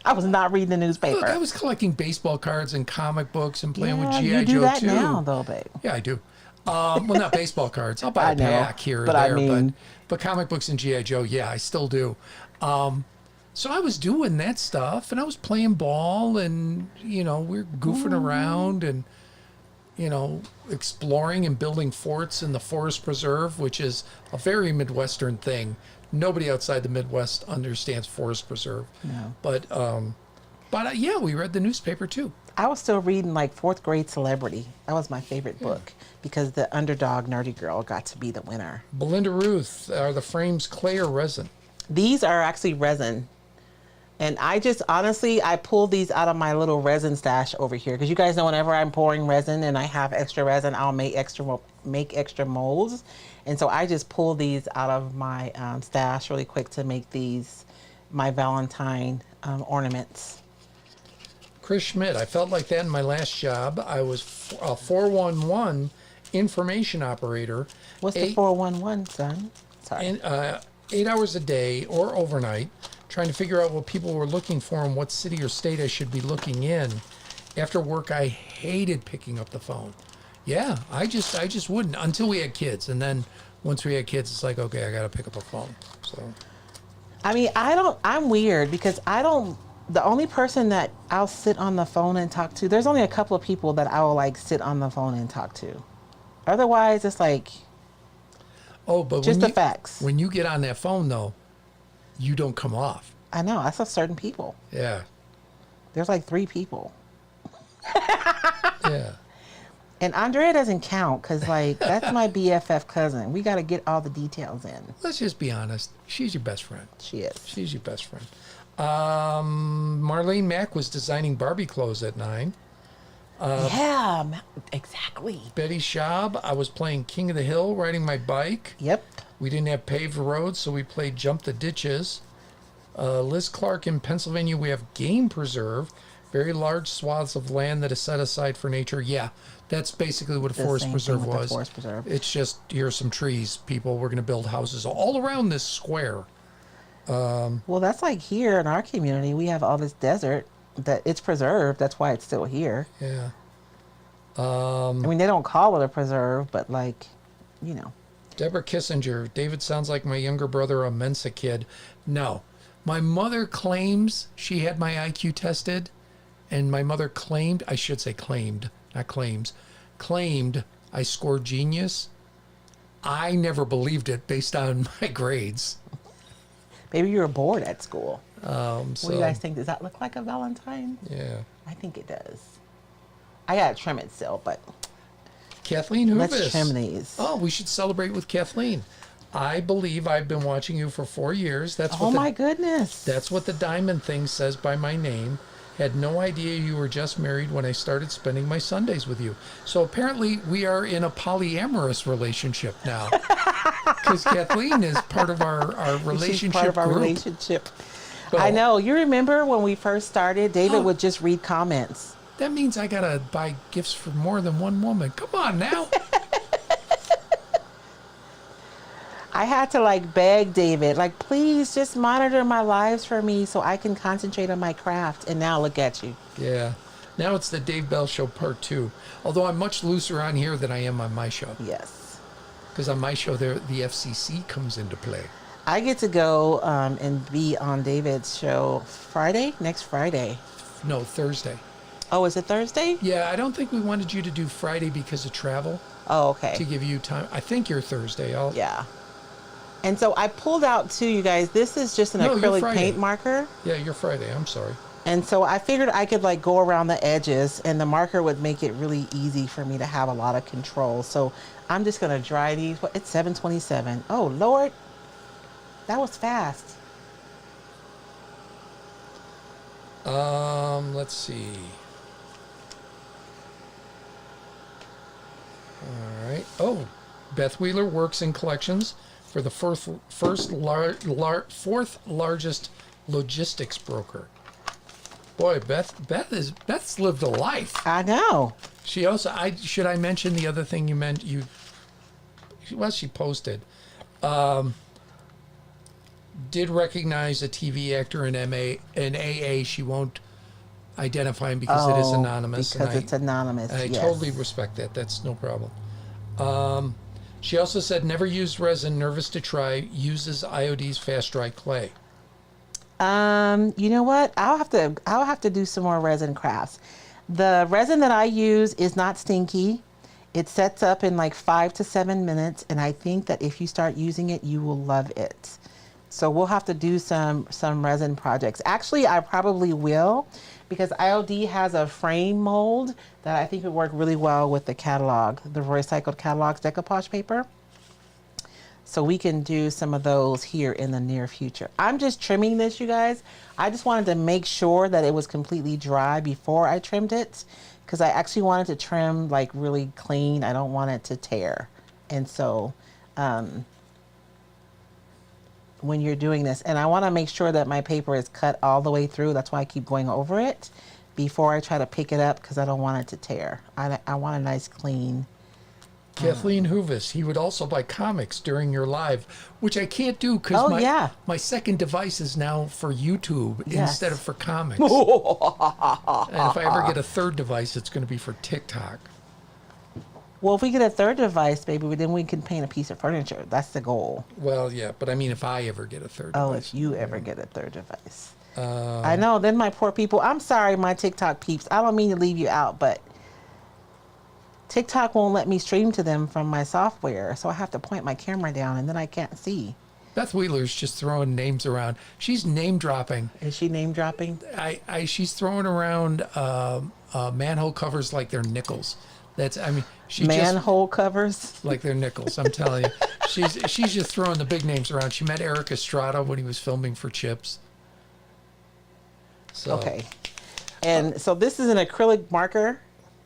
I was not reading the newspaper. Look, I was collecting baseball cards and comic books and playing with G.I. Joe, you do that too. now, though, babe. Yeah, I do. Well, not baseball cards. I'll buy I a know, pack here or but I there. mean- But comic books and G.I. Joe, yeah, I still do. So I was doing that stuff, and I was playing ball, and, we're goofing around and, exploring and building forts in the forest preserve, which is a very Midwestern thing. Nobody outside the Midwest understands forest preserve. No. But yeah, we read the newspaper, too. I was still reading like 4th grade Celebrity. That was my favorite book because the underdog nerdy girl got to be the winner. Belinda Ruth, are the frames clay or resin? These are actually resin. And I just, honestly, I pulled these out of my little resin stash over here. Because you guys know whenever I'm pouring resin and I have extra resin, I'll make extra molds. And so I just pulled these out of my stash really quick to make these my Valentine ornaments. Chris Schmidt, I felt like that in my last job. I was a 411 information operator. What's the 411, son? Sorry. And 8 hours a day or overnight, trying to figure out what people were looking for and what city or state I should be looking in. After work, I hated picking up the phone. Yeah, I just wouldn't until we had kids. And then once we had kids, it's like, okay, I got to pick up a phone. So, I mean, I'm weird because the only person that I'll sit on the phone and talk to, there's only a couple of people that I will like sit on the phone and talk to. Otherwise, it's like, but just the facts. When you get on that phone, though, you don't come off. I know. That's a certain people. Yeah. There's like 3 people. Yeah. And Andrea doesn't count because, like, that's my BFF cousin. We got to get all the details in. Let's just be honest. She's your best friend. She is. She's your best friend. Marlene Mack was designing Barbie clothes at 9. Yeah, exactly. Betty Schaub, I was playing King of the Hill, riding my bike. Yep. We didn't have paved roads, so we played Jump the Ditches. Liz Clark, in Pennsylvania, we have game preserve. Very large swaths of land that is set aside for nature. Yeah, that's basically what a The forest same preserve thing with the was. forest preserve. It's just, here's some trees, people. We're going to build houses all around this square. Well, that's like here in our community, we have all this desert that it's preserved. That's why it's still here. Yeah. I mean, they don't call it a preserve, but like, you know. Deborah Kissinger, David sounds like my younger brother, a Mensa kid. No. My mother claims she had my IQ tested, and my mother claimed, I should say claimed, not claims, claimed I scored genius. I never believed it based on my grades. Maybe you were bored at school. So, What do you guys think? Does that look like a Valentine? Yeah. I think it does. I gotta trim it still, but Kathleen Hoovis. let's trim these. Oh, we should celebrate with Kathleen. I believe I've been watching you for 4 years. That's Oh what my goodness. That's what the diamond thing says by my name. Had no idea you were just married when I started spending my Sundays with you. So apparently we are in a polyamorous relationship now. Because Kathleen is part of our relationship She's part of our group. relationship. Well, I know. You remember when we first started, David would just read comments. That means I got to buy gifts for more than one woman. Come on now. I had to like beg David, like, please just monitor my lives for me so I can concentrate on my craft. And now look at you. Yeah. Now it's the Dave Bell Show Part 2. Although I'm much looser on here than I am on my show. Yes. Because on my show, the FCC comes into play. I get to go and be on David's show Friday, next Friday. No, Thursday. Oh, is it Thursday? Yeah, I don't think we wanted you to do Friday because of travel. Oh, okay. To give you time. I think you're Thursday. Yeah. And so I pulled out too, you guys. This is just an No, you're acrylic Friday. paint marker. Yeah, you're Friday. I'm sorry. And so I figured I could like go around the edges and the marker would make it really easy for me to have a lot of control. So I'm just going to dry these. It's 7:27. Oh, Lord. That was fast. Let's see. All right. Oh, Beth Wheeler works in collections for the fourth largest logistics broker. Boy, Beth's lived a life. I know. She also, should I mention the other thing you meant? She posted. Did recognize a TV actor in AA. She won't identify him because it is anonymous. Because it's anonymous. I yes. totally respect that. That's no problem. She also said never used resin, nervous to try, uses IOD's fast dry clay. You know what? I'll have to do some more resin crafts. The resin that I use is not stinky. It sets up in like 5 to 7 minutes, and I think that if you start using it, you will love it. So we'll have to do some resin projects. Actually, I probably will, because IOD has a frame mold that I think would work really well with the catalog, the recycled catalogs decoupage paper. So we can do some of those here in the near future. I'm just trimming this, you guys. I just wanted to make sure that it was completely dry before I trimmed it, because I actually wanted to trim like really clean. I don't want it to tear. And so when you're doing this, and I want to make sure that my paper is cut all the way through. That's why I keep going over it before I try to pick it up, because I don't want it to tear. I want a nice clean. Kathleen Hoovis, he would also buy comics during your live, which I can't do because my second device is now for YouTube instead of for comics. And if I ever get a third device, it's going to be for TikTok. Well, if we get a third device, baby, then we can paint a piece of furniture. That's the goal. Well, yeah, but I mean, if I ever get a third Oh, device. if you ever get a third device. I know, then my poor people. I'm sorry, my TikTok peeps. I don't mean to leave you out, but TikTok won't let me stream to them from my software, so I have to point my camera down, and then I can't see. Beth Wheeler's just throwing names around. She's name dropping. Is she name dropping? She's throwing around manhole covers like they're nickels. She manhole covers like they're nickels. I'm telling you, she's just throwing the big names around. She met Eric Estrada when he was filming for Chips. So. Okay, and so this is an acrylic marker.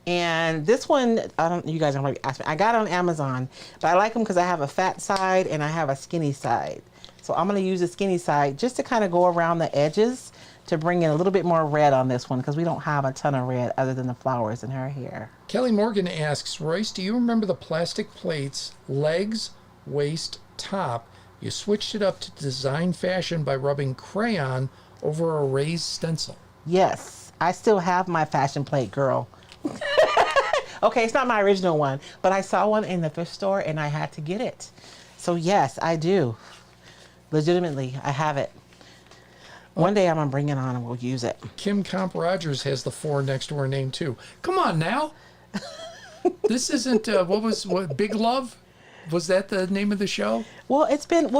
And this one, you guys already asked me. I got it on Amazon, but I like them because I have a fat side and I have a skinny side. So I'm going to use the skinny side just to kind of go around the edges to bring in a little bit more red on this one because we don't have a ton of red other than the flowers in her hair. Kelly Morgan asks, Royce, do you remember the plastic plates, legs, waist, top? You switched it up to design fashion by rubbing crayon over a raised stencil. Yes, I still have my fashion plate, girl. Okay, it's not my original one, but I saw one in the thrift store and I had to get it. So yes, I do. Legitimately, I have it. One day I'm gonna bring it on and we'll use it. Kim Comp Rogers has the 4 next to her name too. Come on now. This isn't, what, Big Love? Was that the name of the show? Well,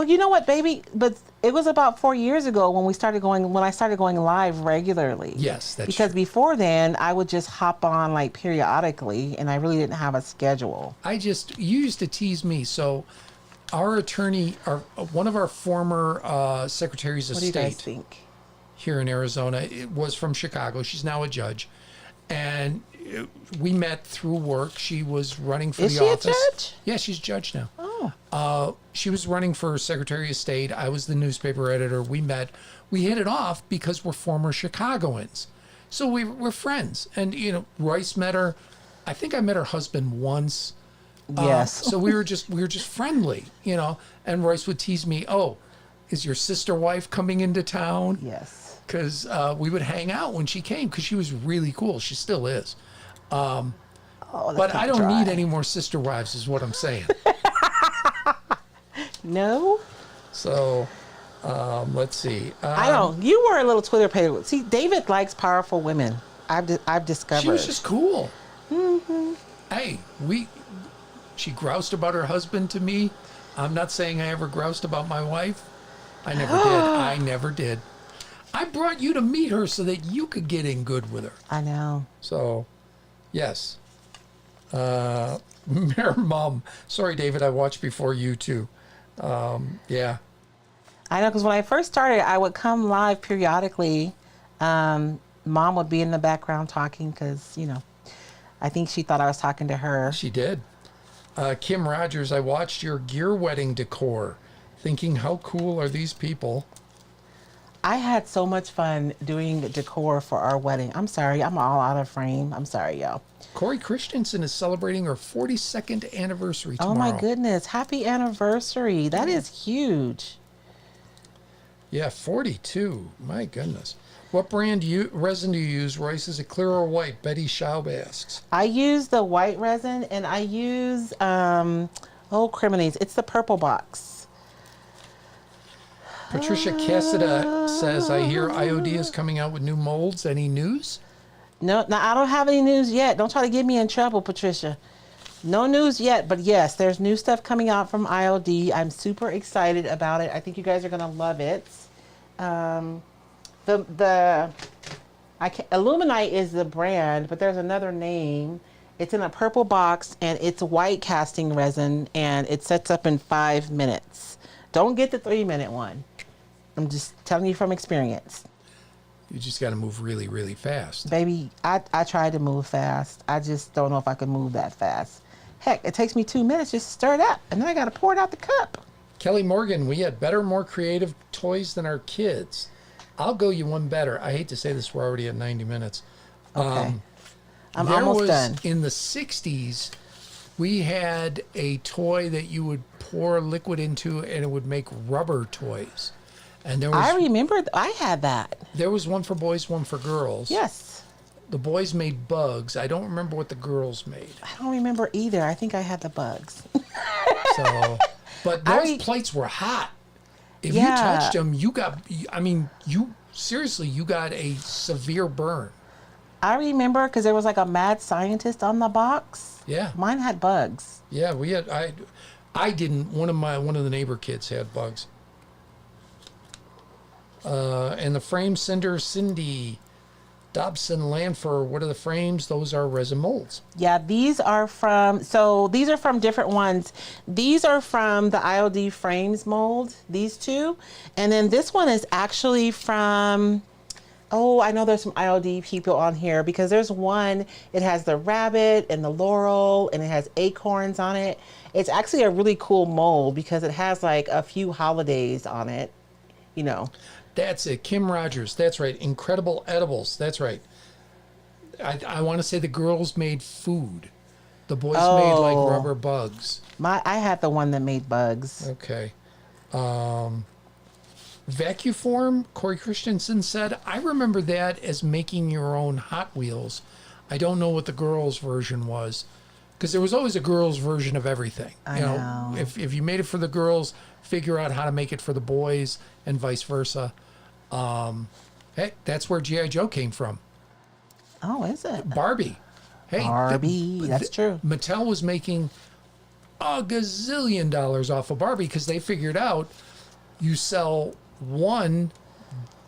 you know what, baby? But it was about 4 years ago when I started going live regularly. Yes, that's because true. Before then, I would just hop on like periodically, and I really didn't have a schedule. You used to tease me. So, our attorney, one of our former secretaries of What do you state guys think? here in Arizona, it was from Chicago. She's now a judge, and we met through work. She was running for the office. Is she a judge? Yeah, she's a judge now. Oh. She was running for Secretary of State. I was the newspaper editor. We met. We hit it off because we're former Chicagoans. So we're friends. And, Royce met her. I think I met her husband once. Yes. So we were just friendly, and Royce would tease me, oh, is your sister wife coming into town? Yes. Because we would hang out when she came because she was really cool. She still is. But I don't need any more sister wives is what I'm saying. No? So, let's see. I don't. You were a little Twitter page. See, David likes powerful women. I've discovered. She was just cool. Mm-hmm. Hey, she groused about her husband to me. I'm not saying I ever groused about my wife. I never did. I never did. I brought you to meet her so that you could get in good with her. I know. So, yes. Mayor Mom. Sorry, David, I watched before you too. Yeah. I know, because when I first started, I would come live periodically. Mom would be in the background talking because, I think she thought I was talking to her. She did. Kim Rogers, I watched your gear wedding decor, thinking how cool are these people. I had so much fun doing decor for our wedding. I'm sorry, I'm all out of frame. I'm sorry, y'all. Corey Christensen is celebrating her 42nd anniversary tomorrow. Oh my goodness, happy anniversary. That is huge. Yeah, 42. My goodness. What brand resin do you use, Royce? Is it clear or white? Betty Schaub asks. I use the white resin and I use, Criminies. It's the purple box. Patricia Cassida says, I hear IOD is coming out with new molds. Any news? No, I don't have any news yet. Don't try to get me in trouble, Patricia. No news yet, but yes, there's new stuff coming out from IOD. I'm super excited about it. I think you guys are gonna love it. Illuminite is the brand, but there's another name. It's in a purple box and it's white casting resin and it sets up in 5 minutes. Don't get the 3-minute one. I'm just telling you from experience. You just got to move really, really fast. Baby, I tried to move fast. I just don't know if I can move that fast. Heck, it takes me 2 minutes just to stir it up, and then I got to pour it out the cup. Kelly Morgan, we had better, more creative toys than our kids. I'll go you one better. I hate to say this, we're already at 90 minutes. Okay. I'm almost done. In the 60s, we had a toy that you would pour liquid into, and it would make rubber toys. And I remember I had that. There was one for boys, one for girls. Yes. The boys made bugs. I don't remember what the girls made. I don't remember either. I think I had the bugs. But those plates were hot. If you touched them, you got a severe burn. I remember because there was like a mad scientist on the box. Yeah. Mine had bugs. Yeah, we had. I didn't. One of the neighbor kids had bugs. And the frame sender, Cindy Dobson Lanfer, what are the frames? Those are resin molds. Yeah, these are from different ones. These are from the IOD frames mold, these two. And then this one is actually from, I know there's some IOD people on here because there's one, it has the rabbit and the laurel and it has acorns on it. It's actually a really cool mold because it has like a few holidays on it, That's it. Kim Rogers. That's right. Incredible Edibles. That's right. I want to say the girls made food. The boys made like rubber bugs. I had the one that made bugs. Okay. Vacuform, Corey Christensen said, I remember that as making your own Hot Wheels. I don't know what the girls' version was. Because there was always a girls' version of everything. I know. If you made it for the girls, figure out how to make it for the boys and vice versa. Hey, that's where G.I. Joe came from. Oh, is it? Barbie. Hey, Barbie, that's true. Mattel was making a gazillion dollars off of Barbie because they figured out you sell one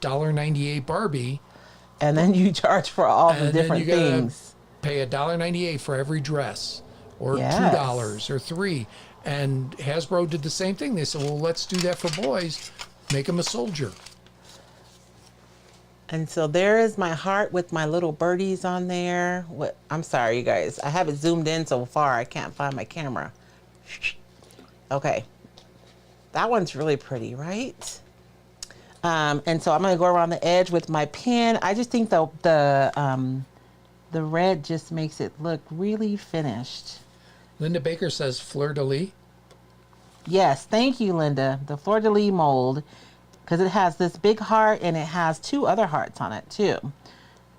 $1.98 Barbie, and then you charge for all the different things. Pay $1.98 for every dress, or Yes. $2 or $3. And Hasbro did the same thing. They said, well, let's do that for boys. Make them a soldier. And so there is my heart with my little birdies on there. I'm sorry, you guys. I have it zoomed in so far. I can't find my camera. Okay. That one's really pretty, right? And so I'm going to go around the edge with my pen. I just think the red just makes it look really finished. Linda Baker says fleur-de-lis. Yes, thank you, Linda. The fleur-de-lis mold, because it has this big heart and it has 2 other hearts on it too.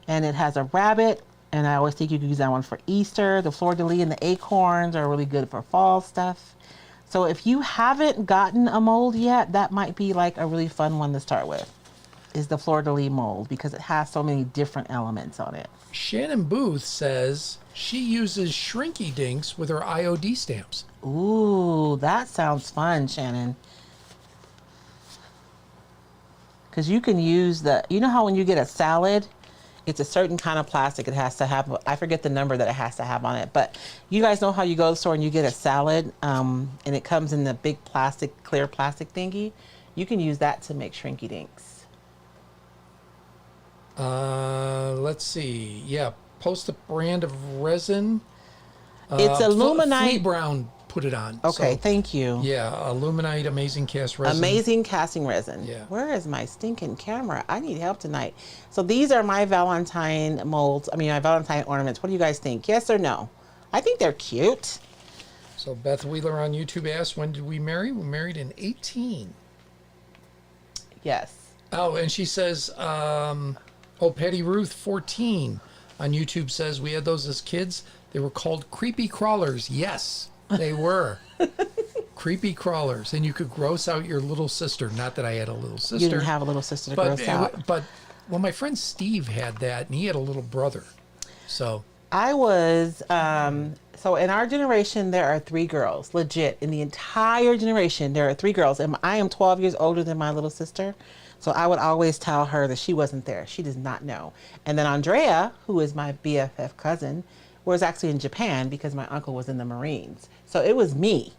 And it has a rabbit, and I always think you can use that one for Easter. The fleur-de-lis and the acorns are really good for fall stuff. So if you haven't gotten a mold yet, that might be like a really fun one to start with, is the fleur-de-lis mold, because it has so many different elements on it. Shannon Booth says she uses Shrinky Dinks with her IOD stamps. Ooh, that sounds fun, Shannon. Because you can use you know how when you get a salad, it's a certain kind of plastic it has to have. I forget the number that it has to have on it. But you guys know how you go to the store and you get a salad and it comes in the big plastic, clear plastic thingy. You can use that to make Shrinky Dinks. Let's see. Yeah, post a brand of resin. It's Illuminite. Flea Brown put it on. Okay, So, thank you. yeah, Illuminite Amazing Cast Resin. Amazing casting resin. Yeah. Where is my stinking camera? I need help tonight. So these are my Valentine molds. I mean, my Valentine ornaments. What do you guys think? Yes or no? I think they're cute. So Beth Wheeler on YouTube asked, when did we marry? We married in 18. Yes. Oh, and she says, Petty Ruth 14 on YouTube says, we had those as kids. They were called creepy crawlers. Yes, they were. Creepy crawlers. And you could gross out your little sister. Not that I had a little sister. You didn't have a little sister to gross out. But, well, my friend Steve had that, and he had a little brother. So I was, so in our generation, there are 3 girls. Legit. In the entire generation, there are 3 girls. And I am 12 years older than my little sister. So I would always tell her that she wasn't there. She does not know. And then Andrea, who is my BFF cousin, was actually in Japan because my uncle was in the Marines. So it was me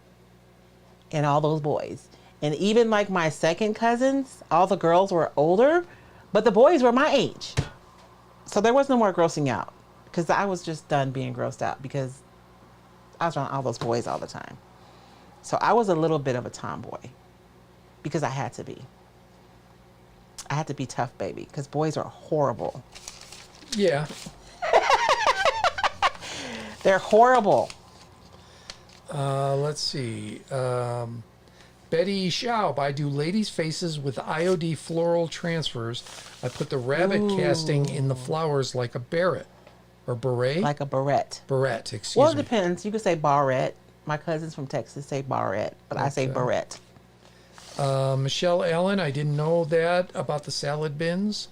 and all those boys. And even like my second cousins, all the girls were older, but the boys were my age. So there was no more grossing out because I was just done being grossed out because I was around all those boys all the time. So I was a little bit of a tomboy because I had to be. I had to be tough, baby, because boys are horrible. yeah. They're horrible. Let's see. Betty Schaub, I do ladies' faces with IOD floral transfers. I put the rabbit casting in the flowers like a beret. Or beret? Like a barrette. Barrette, excuse Well, it me. depends. You could say barrette. My cousins from Texas say barrette, but I say Okay. barrette. Michelle Allen, I didn't know that about the salad bins.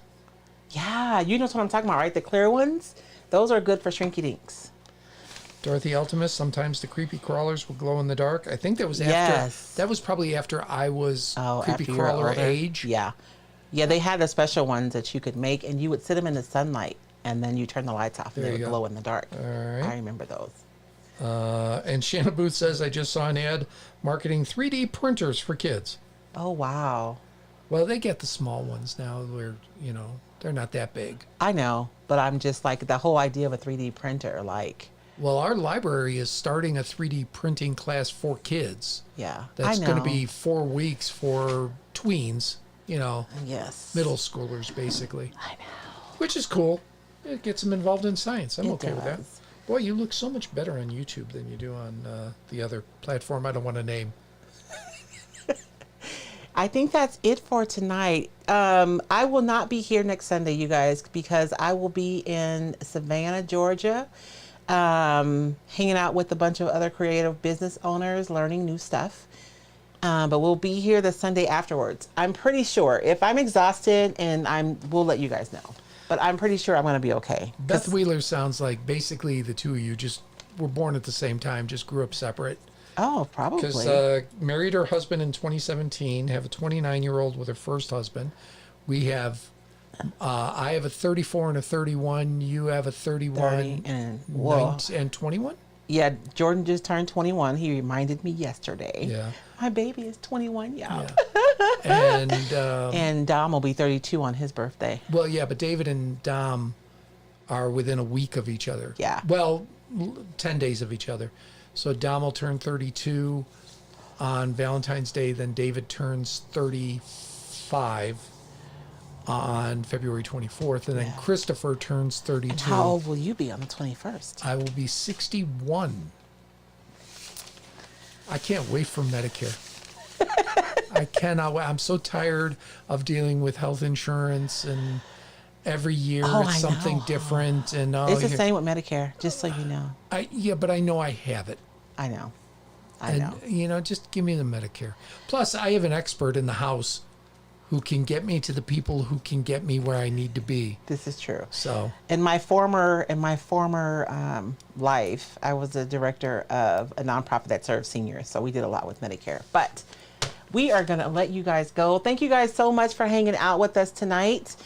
Yeah, you know what I'm talking about, right? The clear ones? Those are good for shrinky dinks. Dorothy Ultimus, sometimes the creepy crawlers will glow in the dark. I think that was after. Yes. That was probably after I was creepy after you were crawler older. age. Yeah. Yeah, they had the special ones that you could make, and you would sit them in the sunlight, and then you turn the lights off, and There they would you go. glow in the dark. All right. I remember those. And Shanna Booth says, I just saw an ad marketing 3D printers for kids. Oh, wow. Well, they get the small ones now where, they're not that big. I know, but I'm just like, the whole idea of a 3D printer, like, Well, our library is starting a 3D printing class for kids. yeah, That's I know. going to be 4 weeks for tweens. Yes. middle schoolers, basically. I know. Which is cool. It gets them involved in science. I'm It okay with that. does. Boy, you look so much better on YouTube than you do on the other platform I don't want to name. I think that's it for tonight. I will not be here next Sunday, you guys, because I will be in Savannah, Georgia, hanging out with a bunch of other creative business owners, learning new stuff. But we'll be here the Sunday afterwards. I'm pretty sure. If I'm exhausted, we'll let you guys know. But I'm pretty sure I'm going to be okay. Beth Wheeler sounds like basically the two of you just were born at the same time, just grew up separate. Oh, probably. Because married her husband in 2017, have a 29-year-old with her first husband. We have, I have a 34 and a 31. You have a 31 30 and 21? Yeah, Jordan just turned 21. He reminded me yesterday. Yeah. My baby is 21, y'all. Yeah. And Dom will be 32 on his birthday. Well, yeah, but David and Dom are within a week of each other. Yeah. Well, 10 days of each other. So Dom will turn 32 on Valentine's Day. Then David turns 35 on February 24th. And then Christopher turns 32. And how old will you be on the 21st? I will be 61. I can't wait for Medicare. I cannot wait. I'm so tired of dealing with health insurance and every year it's something different. And it's the same with Medicare, just so you know. But I know I have it. I know. Just give me the Medicare. Plus, I have an expert in the house who can get me to the people who can get me where I need to be. This is true. So, in my former life, I was the director of a nonprofit that serves seniors. So we did a lot with Medicare. But we are going to let you guys go. Thank you guys so much for hanging out with us tonight.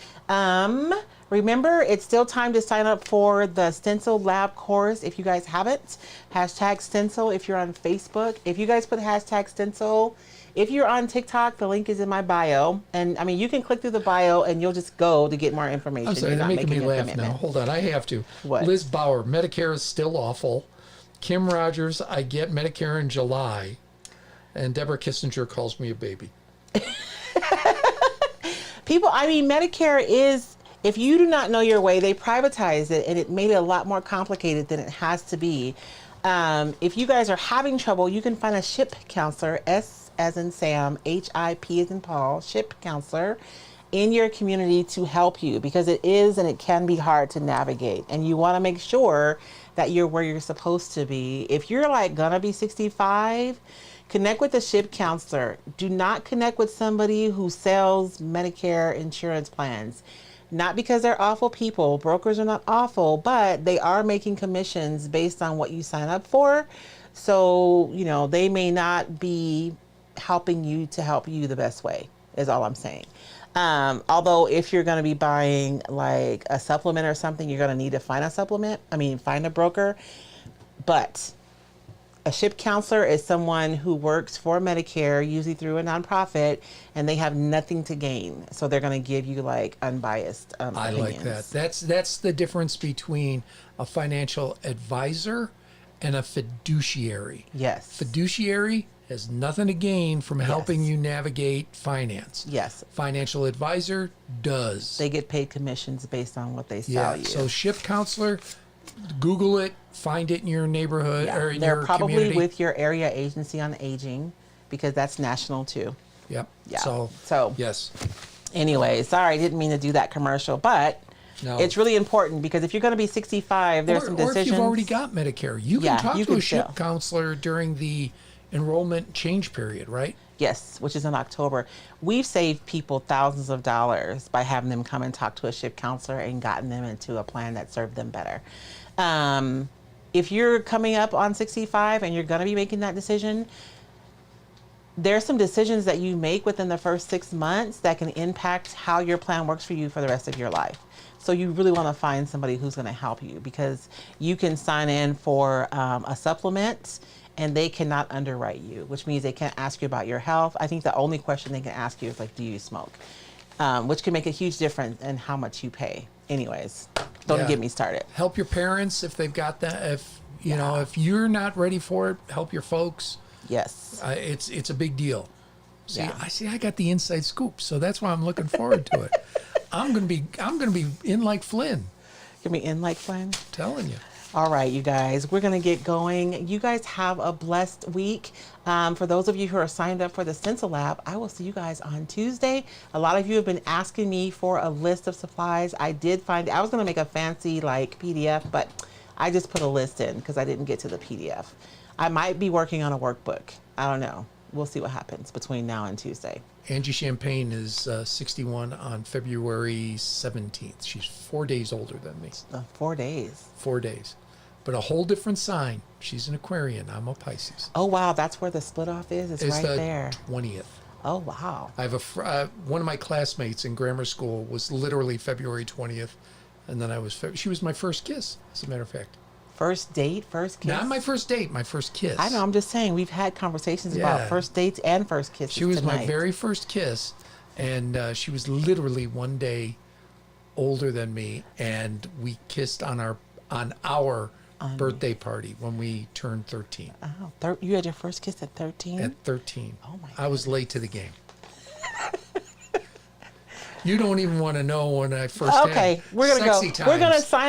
Remember, it's still time to sign up for the Stencil Lab course if you guys haven't. #Stencil if you're on Facebook. If you guys put #Stencil, if you're on TikTok, the link is in my bio. And I mean, you can click through the bio and you'll just go to get more information. I'm sorry, You're they're not making me a laugh commitment. now. Hold on, I have to. What? Liz Bauer, Medicare is still awful. Kim Rogers, I get Medicare in July. And Deborah Kissinger calls me a baby. Medicare is, if you do not know your way, they privatize it and it made it a lot more complicated than it has to be. If you guys are having trouble, you can find a SHIP counselor, S as in Sam, HIP as in Paul, SHIP counselor in your community to help you, because it is and it can be hard to navigate. And you want to make sure that you're where you're supposed to be. If you're gonna be 65, connect with a SHIP counselor. Do not connect with somebody who sells Medicare insurance plans. Not because they're awful people. Brokers are not awful, but they are making commissions based on what you sign up for. So, they may not be helping you to help you the best way, is all I'm saying. Although if you're going to be buying a supplement or something, you're going to need to find a broker. But a SHIP counselor is someone who works for Medicare, usually through a nonprofit, and they have nothing to gain. So they're going to give you unbiased opinions. I like that. That's the difference between a financial advisor and a fiduciary. Yes. Fiduciary has nothing to gain from helping you navigate finance. Yes. Financial advisor does. They get paid commissions based on what they sell you. So SHIP counselor, Google it, find it in your neighborhood or in They're your probably community. with your area agency on aging, because that's national too. Yep. Yeah. So yes. Anyway, sorry, I didn't mean to do that commercial, but it's really important, because if you're going to be 65, there's some decisions. Or if you've already got Medicare, you can talk to a SHIP still. counselor during the enrollment change period, right? Yes, which is in October. We've saved people thousands of dollars by having them come and talk to a SHIP counselor and gotten them into a plan that served them better. If you're coming up on 65 and you're going to be making that decision, there's some decisions that you make within the first 6 months that can impact how your plan works for you for the rest of your life. So you really want to find somebody who's going to help you, because you can sign in for a supplement and they cannot underwrite you, which means they can't ask you about your health. I think the only question they can ask you is do you smoke? Which can make a huge difference in how much you pay. Anyways, don't get me started. Help your parents if they've got that. If if you're not ready for it, help your folks. Yes. It's a big deal. I got the inside scoop, so that's why I'm looking forward to it. I'm gonna be in like Flynn. Gonna be in like Flynn. Telling you. All right, you guys, we're going to get going. You guys have a blessed week. For those of you who are signed up for the Stencil Lab, I will see you guys on Tuesday. A lot of you have been asking me for a list of supplies. I was going to make a fancy like PDF, but I just put a list in because I didn't get to the PDF. I might be working on a workbook. I don't know. We'll see what happens between now and Tuesday. Angie Champagne is 61 on February 17th. She's 4 days older than me. 4 days. 4 days. But a whole different sign. She's an Aquarian. I'm a Pisces. Oh, wow. That's where the split off is? It's right there. 20th. Oh, wow. I have one of my classmates in grammar school was literally February 20th. And then she was my first kiss, as a matter of fact. First date, first kiss? Not my first date, my first kiss. I know, I'm just saying, we've had conversations about first dates and first kisses. She was my very first kiss, and she was literally 1 day older than me, and we kissed on our birthday party when we turned 13. Oh, you had your first kiss at 13? At 13. Oh my God. I was late to the game. You don't even want to know when I first had we're gonna sexy go. times. We're gonna sign